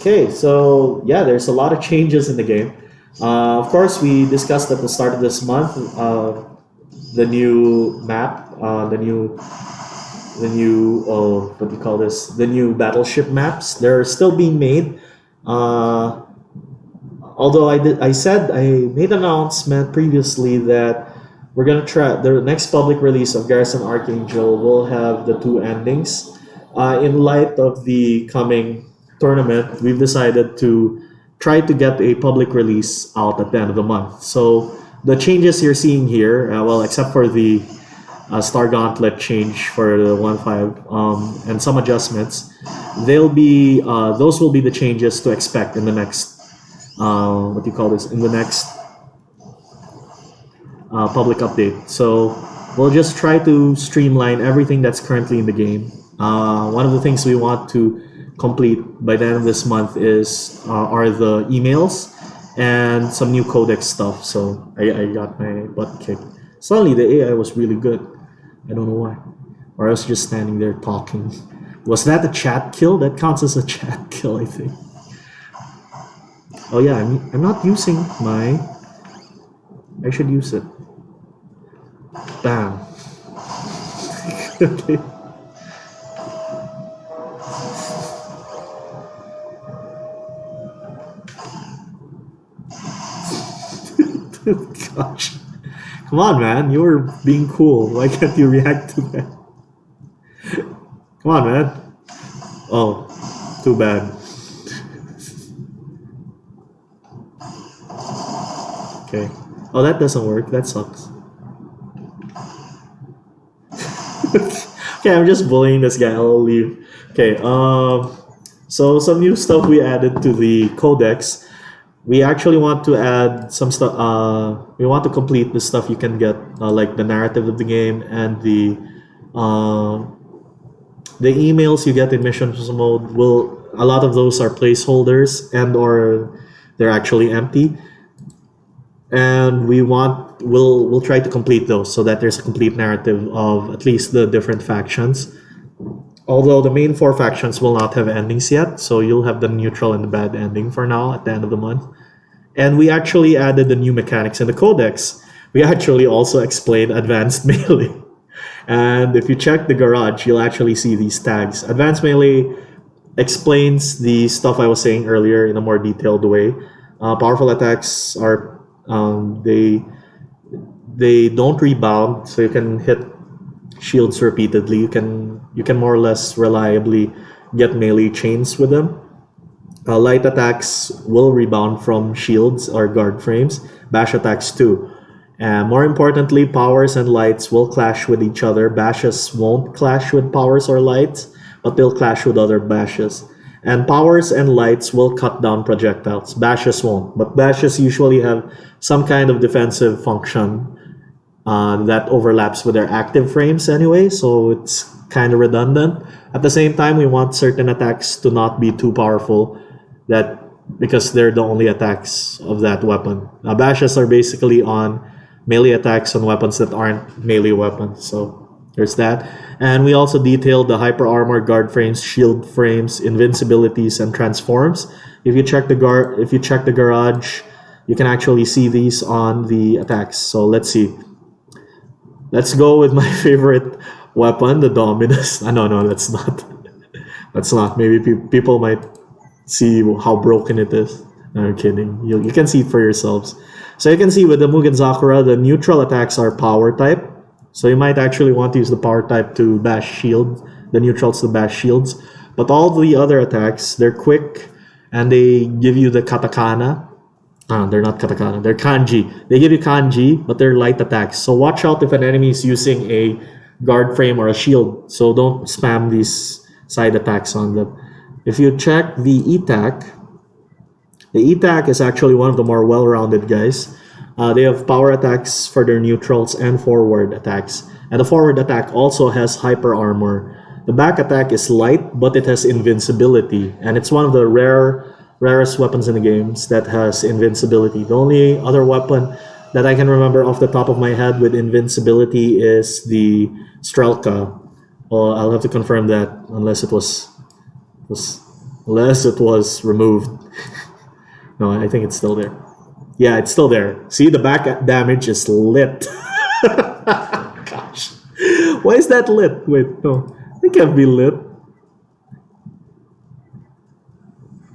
Okay, so yeah, there's a lot of changes in the game. Of course, we discussed at the start of this month the new map, what do you call this? The new battleship maps. They're still being made. Uh, Although I said I made an announcement previously that we're gonna try the next public release of Garrison Archangel will have the two endings. In light of the coming tournament, we've decided to try to get a public release out at the end of the month. So the changes you're seeing here, well, except for the Star Gauntlet change for the 1.5 and some adjustments, those will be the changes to expect in the next what do you call this in the next public update. So we'll just try to streamline everything that's currently in the game. One of the things we want to complete by the end of this month are the emails and some new codex stuff. So I got my butt kicked. Suddenly the AI was really good. I don't know why. Or I was just standing there talking. Was that a chat kill? That counts as a chat kill, I think. Oh yeah, I'm not using my... I should use it. Bam. Okay. Gosh. Come on, man. You were being cool. Why can't you react to that? Come on, man. Oh, too bad. Okay. Oh, that doesn't work. That sucks. Okay, I'm just bullying this guy. I'll leave. Okay. So some new stuff we added to the codex. We actually want to add some stuff. We want to complete the stuff you can get, like the narrative of the game and the emails you get in missions mode. A lot of those are placeholders and or they're actually empty. And we'll try to complete those so that there's a complete narrative of at least the different factions. Although the main four factions will not have endings yet, so you'll have the neutral and the bad ending for now at the end of the month. And we actually added the new mechanics in the codex. We actually also explained advanced melee. And if you check the garage, you'll actually see these tags. Advanced melee explains the stuff I was saying earlier in a more detailed way. Powerful attacks are they don't rebound, so you can hit shields repeatedly. You can more or less reliably get melee chains with them. Light attacks will rebound from shields or guard frames. Bash attacks too. And more importantly, powers and lights will clash with each other. Bashes won't clash with powers or lights, but they'll clash with other bashes. And powers and lights will cut down projectiles. Bashes won't. But bashes usually have some kind of defensive function that overlaps with their active frames anyway, so it's kind of redundant. At the same time, we want certain attacks to not be too powerful because they're the only attacks of that weapon. Bashes are basically on melee attacks on weapons that aren't melee weapons, so there's that. And we also detailed the hyper armor, guard frames, shield frames, invincibilities, and transforms. If you check the garage, you can actually see these on the attacks. So let's see. Let's go with my favorite weapon, the Dominus. No, that's not. That's not. Maybe people might see how broken it is. No, I'm kidding. You can see it for yourselves. So you can see with the Mugen Sakura, the neutral attacks are power type. So you might actually want to use the power type to bash shield, the neutrals to bash shields. But all the other attacks, they're quick and they give you the katakana. They're not katakana. They're kanji. They give you kanji, but they're light attacks. So watch out if an enemy is using a guard frame or a shield. So don't spam these side attacks on them. If you check the E-TAC is actually one of the more well-rounded guys. They have power attacks for their neutrals and forward attacks. And the forward attack also has hyper armor. The back attack is light, but it has invincibility. And it's one of the rarest weapons in the games that has invincibility. The only other weapon that I can remember off the top of my head with invincibility is the Strelka. Well, I'll have to confirm that unless it was removed. No, I think it's still there. Yeah, it's still there. See, the back damage is lit. Gosh. Why is that lit? Wait, no. It can't be lit.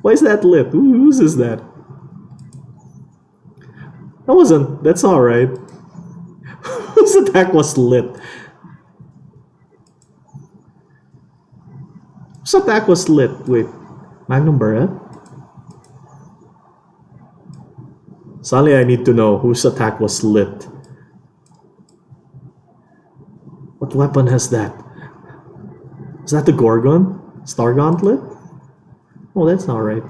Why is that lit? Whose is that? That's not right. Whose attack was lit? Whose attack was lit? Wait, Magnum Barret? Suddenly I need to know whose attack was lit. What weapon has that? Is that the Gorgon? Star Gauntlet? Oh, that's not right.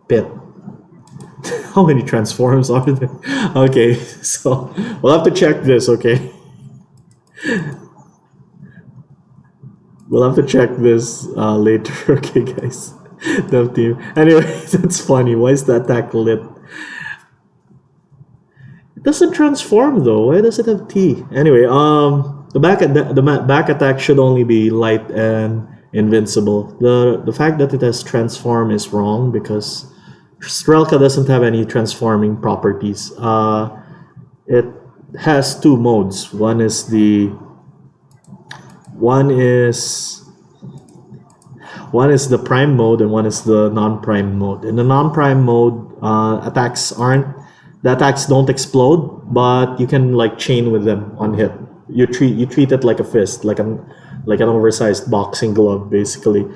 Pit. How many transforms are there? Okay, so we'll have to check this, okay? We'll have to check this later, okay, guys? Dev team. Anyway, that's funny. Why is the attack lit? It doesn't transform though. Why does it have T? Anyway, the back attack should only be light and invincible. The fact that it has transform is wrong because Strelka doesn't have any transforming properties. It has two modes. One is the prime mode and one is the non-prime mode. In the non-prime mode, the attacks don't explode, but you can like chain with them on hit. You treat it like a fist, like an oversized boxing glove, basically.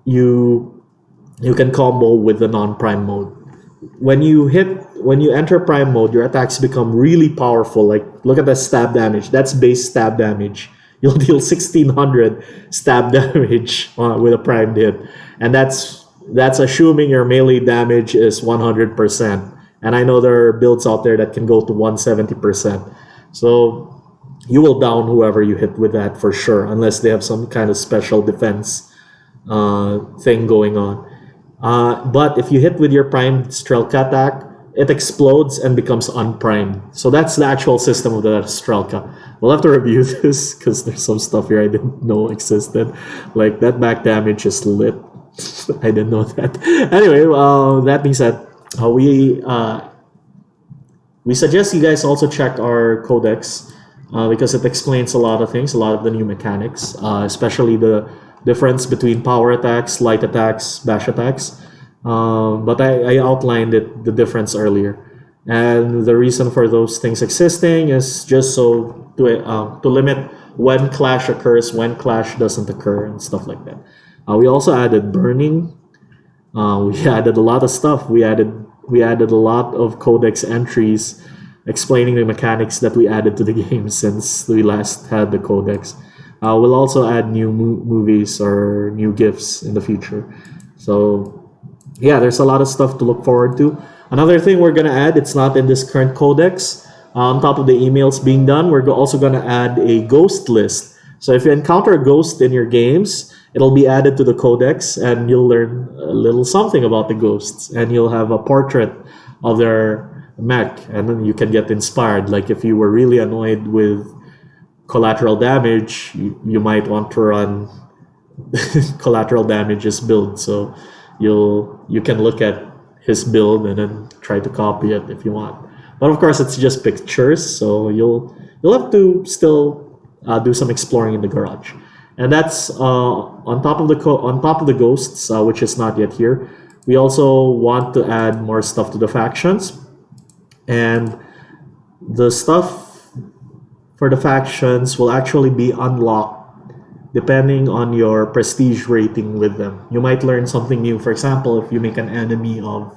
You can combo with the non-prime mode. When you enter prime mode, your attacks become really powerful. Like look at the stab damage. That's base stab damage. You'll deal 1600 stab damage with a primed hit, and that's assuming your melee damage is 100%. And I know there are builds out there that can go to 170%. So you will down whoever you hit with that for sure, unless they have some kind of special defense thing going on. But if you hit with your primed Strelka attack, it explodes and becomes unprimed. So that's the actual system of the Strelka. We'll have to review this because there's some stuff here I didn't know existed. Like that back damage is lit. I didn't know that. Anyway, that being said, we suggest you guys also check our codex because it explains a lot of things, a lot of the new mechanics, especially the difference between power attacks, light attacks, bash attacks. But I outlined the difference earlier, and the reason for those things existing is just so to limit when clash occurs, when clash doesn't occur, and stuff like that. We also added burning. We added a lot of stuff. We added a lot of codex entries explaining the mechanics that we added to the game since we last had the codex. We'll also add new movies or new gifts in the future. So yeah, there's a lot of stuff to look forward to. Another thing we're gonna add, it's not in this current codex. On top of the emails being done, we're also gonna add a ghost list. So if you encounter a ghost in your games, it'll be added to the codex, and you'll learn a little something about the ghosts, and you'll have a portrait of their mech, and then you can get inspired. Like if you were really annoyed with collateral damage, you might want to run collateral damage's build. So you can look at his build and then try to copy it if you want. But of course, it's just pictures, so you'll have to still do some exploring in the garage. And that's on top of the ghosts, which is not yet here. We also want to add more stuff to the factions, and the stuff for the factions will actually be unlocked depending on your prestige rating with them. You might learn something new. For example, if you make an enemy of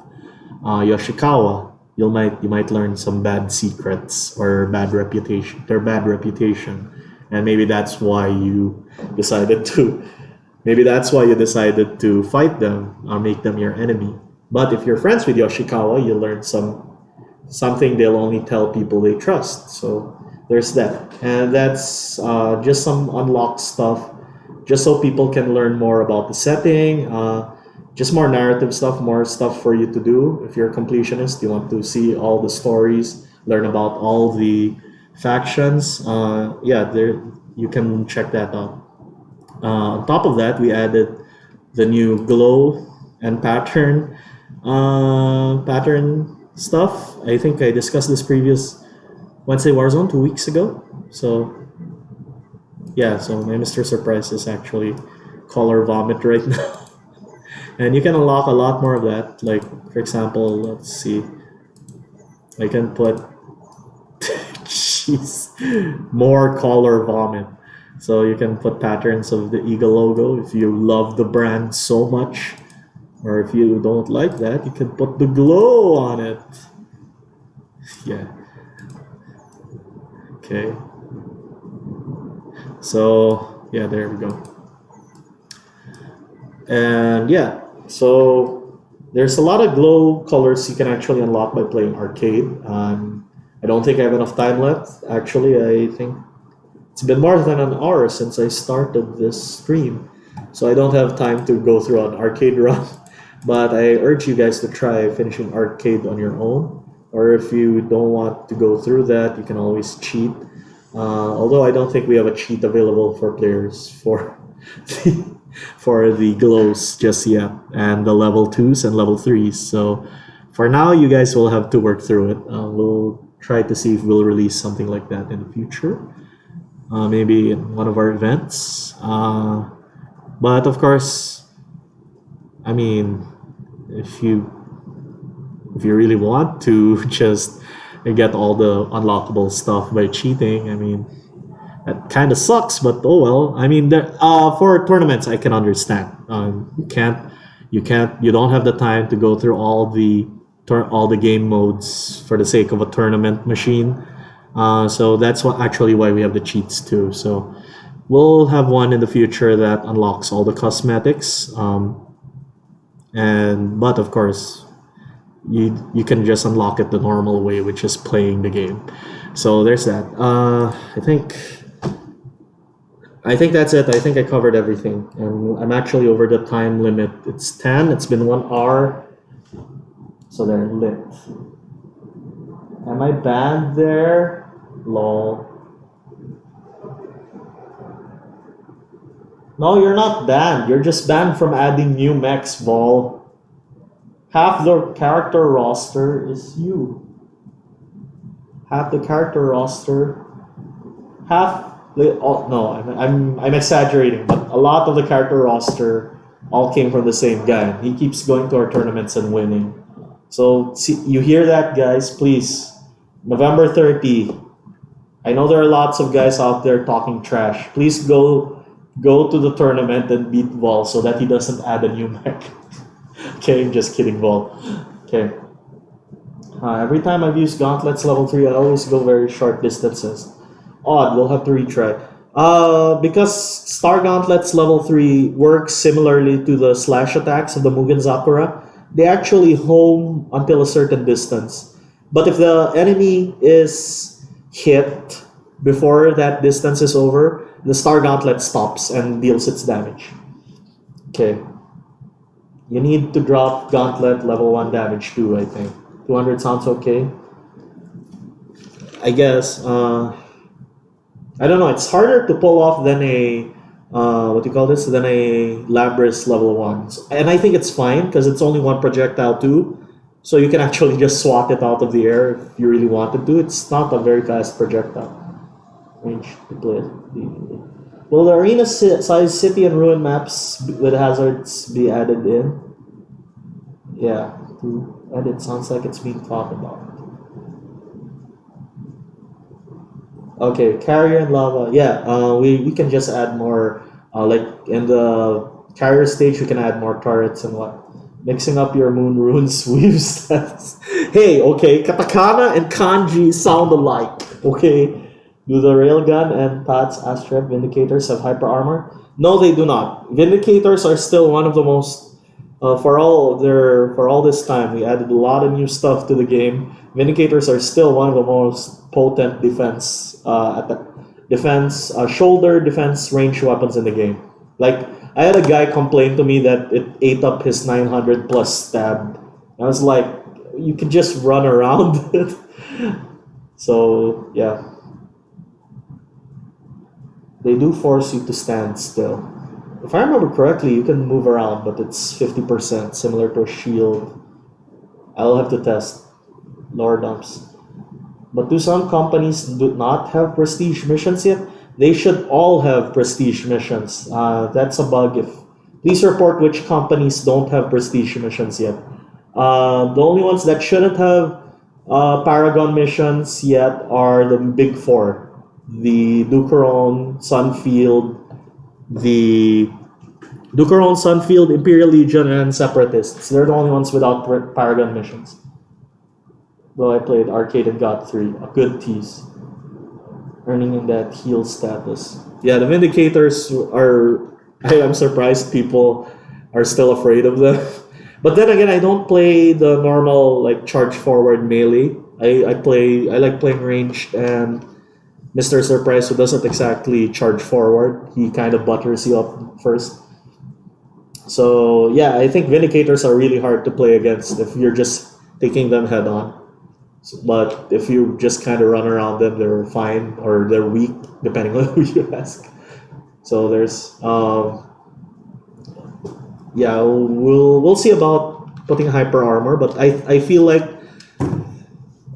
Yoshikawa, you might learn some bad secrets or bad reputation, and maybe that's why you decided to fight them or make them your enemy. But if you're friends with Yoshikawa, you learn something they'll only tell people they trust. So there's that, and that's just some unlocked stuff, just so people can learn more about the setting. Just more narrative stuff, more stuff for you to do. If you're a completionist, you want to see all the stories, learn about all the factions. Yeah, there you can check that out. On top of that, we added the new glow and pattern stuff. I think I discussed this previous Wednesday Warzone 2 weeks ago. So yeah, so my Mr. Surprise is actually color vomit right now. And you can unlock a lot more of that. Like, for example, let's see. I can put jeez, more color vomit. So you can put patterns of the eagle logo if you love the brand so much. Or if you don't like that, you can put the glow on it. Yeah. Okay. So, yeah, there we go. And yeah, so there's a lot of glow colors you can actually unlock by playing arcade. I don't think I have enough time left. Actually, I think it's been more than an hour since I started this stream, so I don't have time to go through an arcade run. But I urge you guys to try finishing arcade on your own, or if you don't want to go through that, you can always cheat. Although I don't think we have a cheat available for players for the, for the glows just yet, and the level 2s and level 3s. So for now, you guys will have to work through it. We'll try to see if we'll release something like that in the future. Maybe in one of our events. But of course, I mean, if you really want to just get all the unlockable stuff by cheating, I mean, that kind of sucks. But oh well. I mean, for tournaments, I can understand. You don't have the time to go through all the game modes for the sake of a tournament machine. So that's actually why we have the cheats too. So we'll have one in the future that unlocks all the cosmetics. But of course, you can just unlock it the normal way, which is playing the game. So there's that. I think that's it. I think I covered everything, and I'm actually over the time limit. It's 10. It's been 1 hour. So they're lit. Am I banned there? Lol. No, you're not banned. You're just banned from adding new mechs, Vol. Half the character roster is you. Half the character roster. I'm exaggerating, but a lot of the character roster all came from the same guy. He keeps going to our tournaments and winning. So see, you hear that, guys? Please, November 30. I know there are lots of guys out there talking trash. Please go to the tournament and beat Vol so that he doesn't add a new mech. Okay, I'm just kidding, Vol. Okay. Every time I've used gauntlets level 3, I always go very short distances. Odd, we'll have to retry. Because Star Gauntlets level 3 works similarly to the slash attacks of the Mugen Sakura, they actually home until a certain distance. But if the enemy is hit before that distance is over, the Star Gauntlet stops and deals its damage. Okay. You need to drop Gauntlet level 1 damage too, I think. 200 sounds okay. I guess. I don't know. It's harder to pull off than a than a Labris level 1. And I think it's fine because it's only one projectile too. So you can actually just swat it out of the air if you really wanted to. It's not a very fast projectile. Range to play it. Will the arena size city and ruin maps with hazards be added in? Yeah, to edit sounds like it's being thought about. Okay, carrier and lava. Yeah, we can just add more Like in the carrier stage, you can add more turrets and what. Mixing up your moon runes weaves stats. Hey, okay, katakana and kanji sound alike. Okay, do the railgun and Pat's Astrep Vindicators have hyper armor? No, they do not. Vindicators are still one of the most for all this time. We added a lot of new stuff to the game. Vindicators are still one of the most potent shoulder defense range weapons in the game. Like I had a guy complain to me that it ate up his 900 plus stab. I was like, you can just run around it. So yeah, they do force you to stand still. If I remember correctly, you can move around, but it's 50%, similar to a shield. I'll have to test lore dumps. But do some companies do not have prestige missions yet? They should all have prestige missions. That's a bug. Please report which companies don't have prestige missions yet. The only ones that shouldn't have Paragon missions yet are the big four: the Sunfield, Imperial Legion, and Separatists. They're the only ones without Paragon missions. Though I played Arcade and got 3. A good tease. Earning in that heal status. Yeah, the Vindicators are... I'm surprised people are still afraid of them. But then again, I don't play the normal like charge forward melee. I like playing ranged, and Mr. Surprise, who doesn't exactly charge forward, he kind of butters you up first. So yeah, I think Vindicators are really hard to play against if you're just taking them head on. But if you just kind of run around them, they're fine, or they're weak, depending on who you ask. So there's yeah, we'll see about putting hyper armor, but I feel like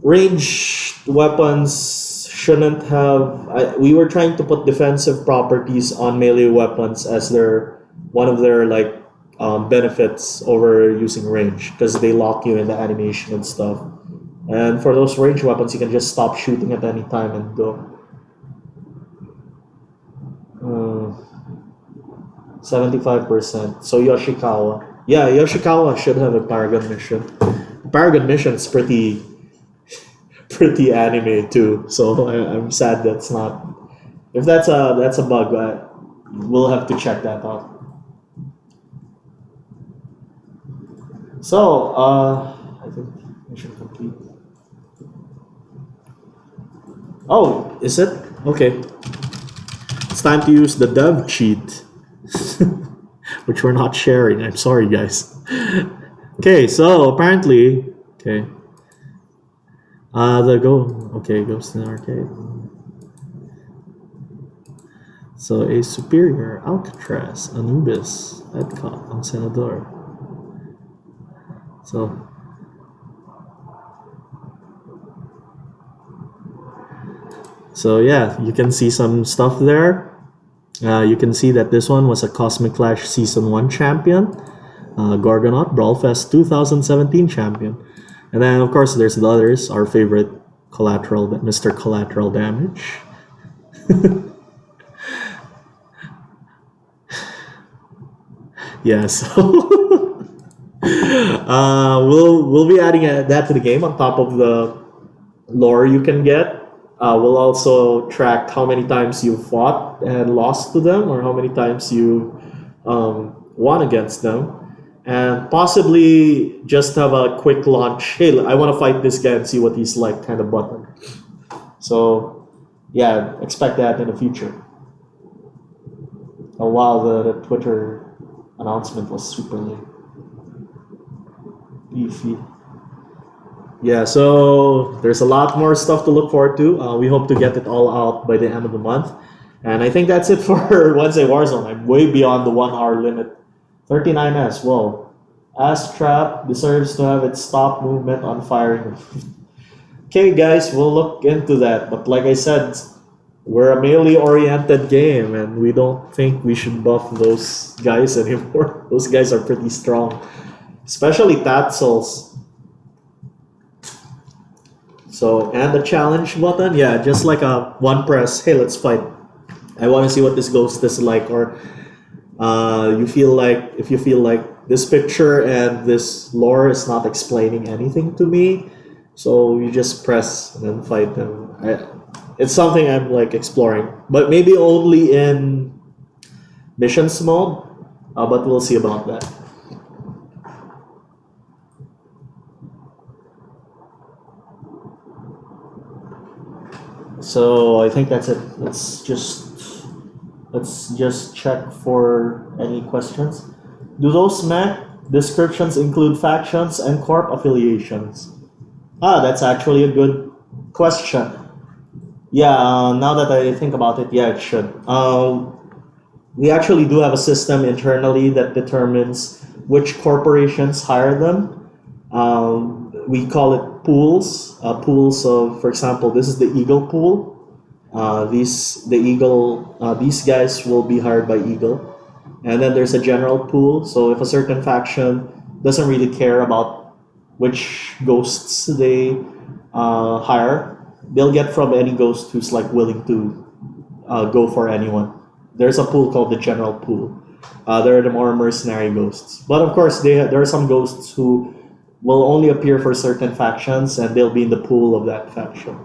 ranged weapons shouldn't have. We were trying to put defensive properties on melee weapons as one of their like benefits over using range, because they lock you in the animation and stuff. And for those range weapons, you can just stop shooting at any time and go. 75%. So Yoshikawa. Yeah, Yoshikawa should have a Paragon mission. Paragon mission is pretty anime too. So I'm sad that's not. If that's a bug, we'll have to check that out. So I think mission complete. Oh, is it? Okay. It's time to use the dev cheat. Which we're not sharing. I'm sorry, guys. Okay, so apparently, okay. Goes to the arcade. So a superior, Alcatraz, Anubis, Edcott, and Senador. So yeah, you can see some stuff there. You can see that this one was a Cosmic Clash Season 1 champion, Gorgonaut, Brawlfest 2017 champion. And then, of course, there's the others, our favorite Collateral, Mr. Collateral Damage. Yeah, so we'll be adding that to the game on top of the lore you can get. We'll also track how many times you fought and lost to them, or how many times you won against them, and possibly just have a quick launch. Hey, I want to fight this guy and see what he's like, kind of button. So yeah, expect that in the future. Oh wow, the Twitter announcement was super late. Beefy. Yeah, so there's a lot more stuff to look forward to. We hope to get it all out by the end of the month. And I think that's it for Wednesday Warzone. I'm way beyond the 1 hour limit. 39S, whoa. Astrap deserves to have its stop movement on firing. Okay, guys, we'll look into that. But like I said, we're a melee-oriented game, and we don't think we should buff those guys anymore. Those guys are pretty strong. Especially Tatsels. So, and the challenge button, yeah, just like a one press, hey, let's fight. I want to see what this ghost is like, or You feel like if you feel like this picture and this lore is not explaining anything to me, so you just press and then fight them. It's something I'm like exploring, but maybe only in missions mode. But we'll see about that. So I think that's it. Let's just check for any questions. Do those mech descriptions include factions and corp affiliations? That's actually a good question. Yeah, now that I think about it, yeah, it should. We actually do have a system internally that determines which corporations hire them. We call it pools. Pools of, for example, this is the Eagle pool. These guys will be hired by Eagle, and then there's a general pool. So if a certain faction doesn't really care about which ghosts they hire, they'll get from any ghost who's like willing to go for anyone. There's a pool called the general pool. They're the more mercenary ghosts, but of course there are some ghosts who will only appear for certain factions, and they'll be in the pool of that faction.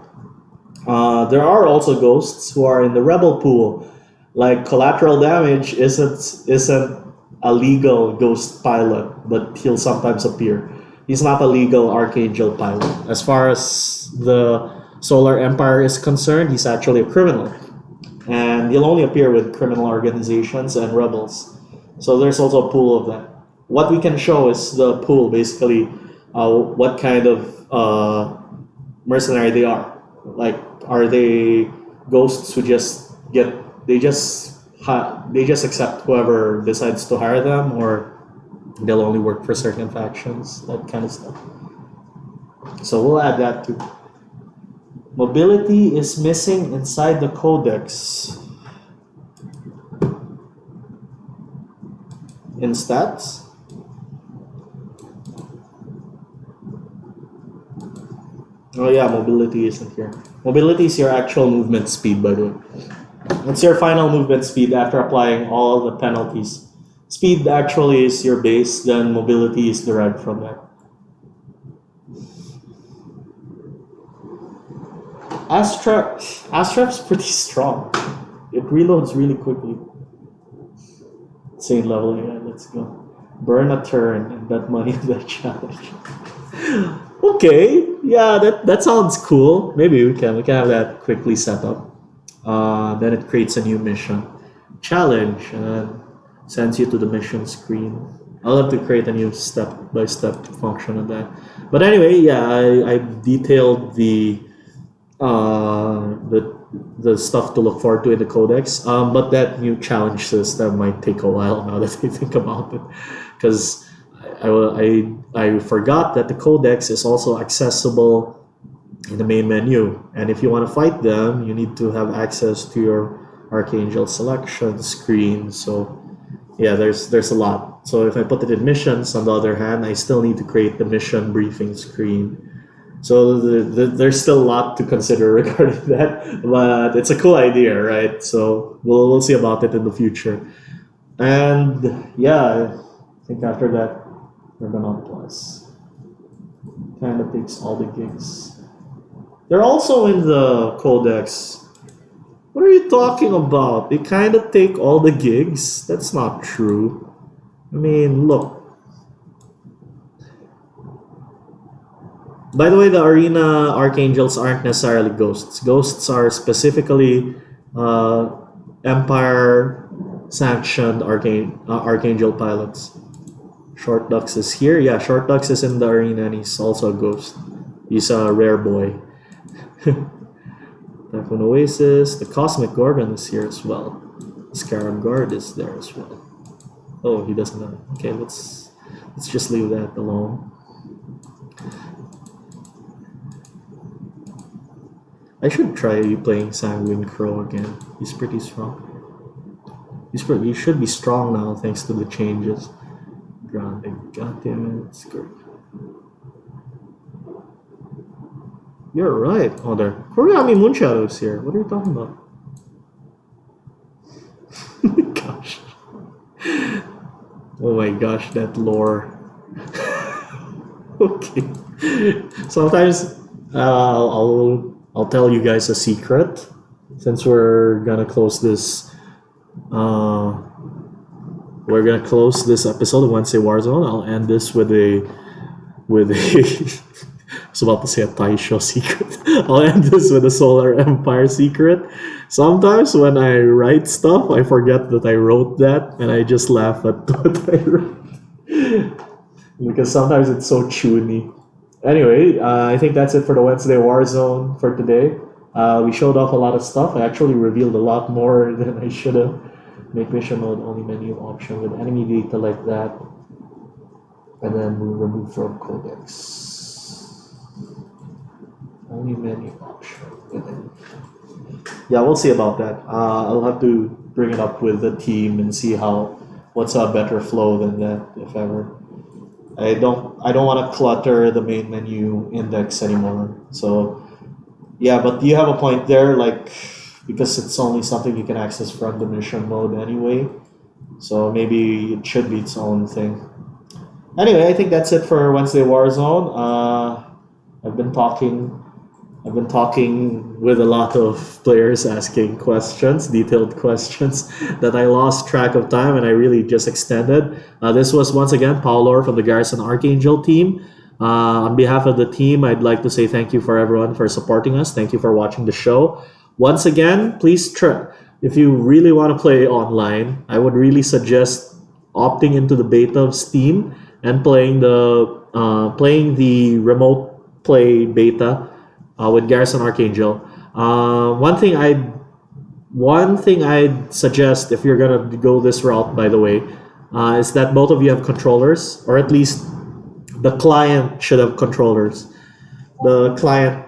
There are also ghosts who are in the rebel pool. Like collateral damage isn't a legal ghost pilot, but he'll sometimes appear. He's not a legal Archangel pilot. As far as the Solar Empire is concerned, he's actually a criminal, and he'll only appear with criminal organizations and rebels. So there's also a pool of that. What we can show is the pool, basically, what kind of mercenary they are. Like, are they ghosts who just get they just accept whoever decides to hire them, or they'll only work for certain factions, that kind of stuff. So we'll add that too. Mobility is missing inside the codex. In stats? Oh yeah, mobility isn't here. Mobility is your actual movement speed, by the way. It's your final movement speed after applying all the penalties. Speed actually is your base, then mobility is derived from that. Astrap's pretty strong. It reloads really quickly. Same level, yeah, let's go. Burn a turn and bet money on that challenge. Okay, yeah, that sounds cool. Maybe we can have that quickly set up. Then it creates a new mission. Challenge, and then sends you to the mission screen. I'll have to create a new step-by-step function of that. But anyway, yeah, I detailed the stuff to look forward to in the codex. But that new challenge system might take a while now that I think about it, because I forgot that the codex is also accessible in the main menu, and if you want to fight them, you need to have access to your Archangel selection screen. So yeah, there's a lot. So if I put it in missions, on the other hand, I still need to create the mission briefing screen. So there's still a lot to consider regarding that, but it's a cool idea, right? So we'll see about it in the future. And yeah, I think after that, Ergonaut Plus kind of takes all the gigs. They're also in the codex. What are you talking about? They kind of take all the gigs? That's not true. I mean, look. By the way, the arena archangels aren't necessarily ghosts. Ghosts are specifically Empire sanctioned archangel pilots. Short Ducks is here. Yeah, Short Ducks is in the arena and he's also a ghost. He's a rare boy. Typhoon Oasis. The Cosmic Gorgon is here as well. Scarab Guard is there as well. Oh, he doesn't know. Okay, let's just leave that alone. I should try playing Sanguine Crow again. He's pretty strong. He should be strong now thanks to the changes. Grounding. God damn it. Screw. You're right. Oh, there. Kurigami Moonshadow is here. What are you talking about? Gosh. Oh my gosh, that lore. Okay. Sometimes I'll tell you guys a secret since uh we're gonna close this episode of Wednesday Warzone. I'll end this with a I was about to say a Taisho secret. I'll end this with a Solar Empire secret. Sometimes when I write stuff, I forget that I wrote that and I just laugh at what I wrote. Because sometimes it's so chuny. Anyway, I think that's it for the Wednesday Warzone for today. We showed off a lot of stuff. I actually revealed a lot more than I should have. Make mission mode only menu option with enemy data like that. And then we remove from codex. Only menu option. Yeah, we'll see about that. I'll have to bring it up with the team and see what's a better flow than that, if ever. I don't want to clutter the main menu index anymore. So yeah, but you have a point there, like because it's only something you can access from the mission mode anyway. So maybe it should be its own thing. Anyway, I think that's it for Wednesday Warzone. I've been talking with a lot of players asking questions, detailed questions that I lost track of time and I really just extended. This was once again Paolo from the Garrison Archangel team. On behalf of the team, I'd like to say thank you for everyone for supporting us. Thank you for watching the show. Once again, please try. If you really want to play online, I would really suggest opting into the beta of Steam and playing the remote play beta with Garrison Archangel. One thing I'd suggest if you're gonna go this route, by the way, is that both of you have controllers, or at least the client should have controllers. The client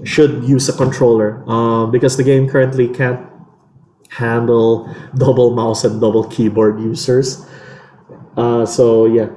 should use a controller because the game currently can't handle double mouse and double keyboard users. So yeah,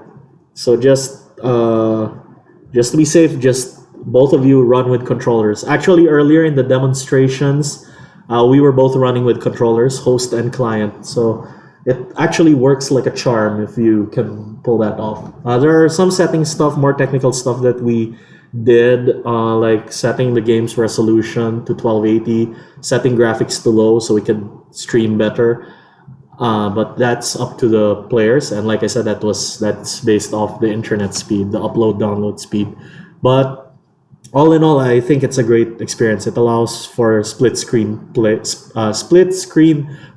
so just to be safe, just both of you run with controllers. Actually, earlier in the demonstrations, we were both running with controllers, host and client. So it actually works like a charm if you can pull that off. There are some setting stuff, more technical stuff that we did, like setting the game's resolution to 1280, setting graphics to low so we could stream better. But that's up to the players, and like I said, that's based off the internet speed, the upload download speed. But all in all, I think it's a great experience. It allows for split screen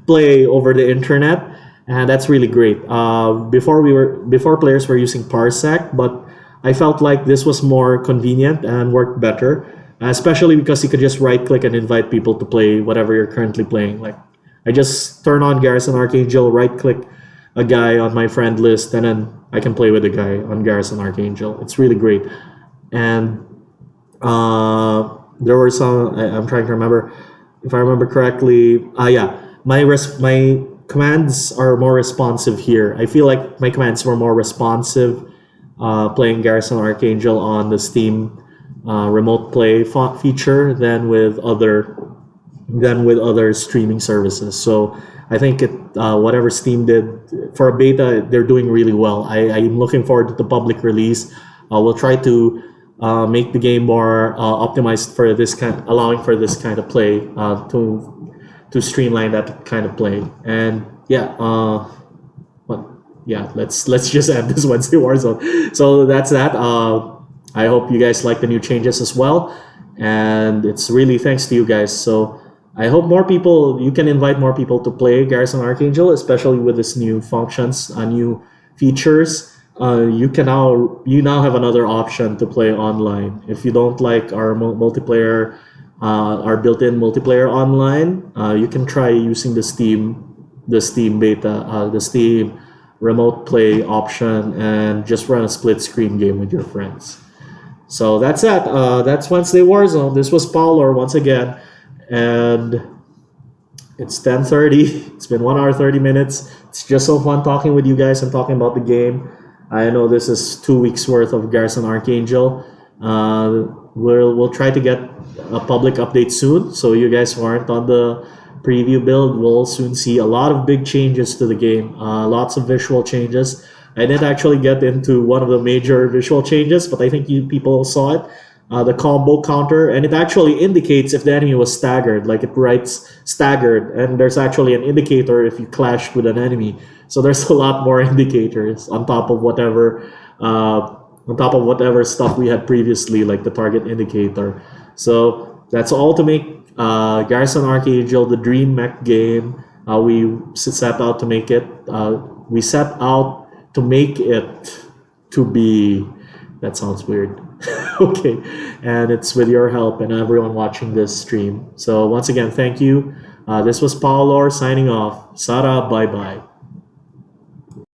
play over the internet, and that's really great. Before players were using Parsec, but I felt like this was more convenient and worked better, especially because you could just right click and invite people to play whatever you're currently playing. Like I just turn on Garrison Archangel, right click a guy on my friend list, and then I can play with a guy on Garrison Archangel. It's really great. And there were some. I'm trying to remember if I remember correctly. Yeah, my commands are more responsive here. I feel like my commands were more responsive playing Garrison Archangel on the Steam remote play feature than with other streaming services. So I think whatever Steam did for a beta, they're doing really well. I'm looking forward to the public release. We'll try to make the game more optimized for allowing for this kind of play to streamline that kind of play. And yeah, let's just end this Wednesday Warzone. So that's that. I hope you guys like the new changes as well, and it's really thanks to you guys. So I hope you can invite more people to play Garrison Archangel, especially with this new functions, new features. You now have another option to play online. If you don't like our multiplayer, our built-in multiplayer online, you can try using the Steam beta, the Steam remote play option, and just run a split screen game with your friends. So that's that. That's Wednesday Warzone. This was Paolo once again, and it's 10:30. It's been 1 hour 30 minutes. It's just so fun talking with you guys and talking about the game. I know this is 2 weeks worth of Garrison Archangel. We'll try to get a public update soon, so you guys who aren't on the preview build, we'll soon see a lot of big changes to the game. Lots of visual changes. I didn't actually get into one of the major visual changes, but I think you people saw it. The combo counter, and it actually indicates if the enemy was staggered. Like it writes staggered, and there's actually an indicator if you clashed with an enemy. So there's a lot more indicators on top of whatever stuff we had previously, like the target indicator. So that's all to make Garrison Archangel the dream mech game. We set out to make it. We set out to make it to be. That sounds weird. Okay, and it's with your help and everyone watching this stream. So once again, thank you. This was Paolo signing off. Sara, bye bye.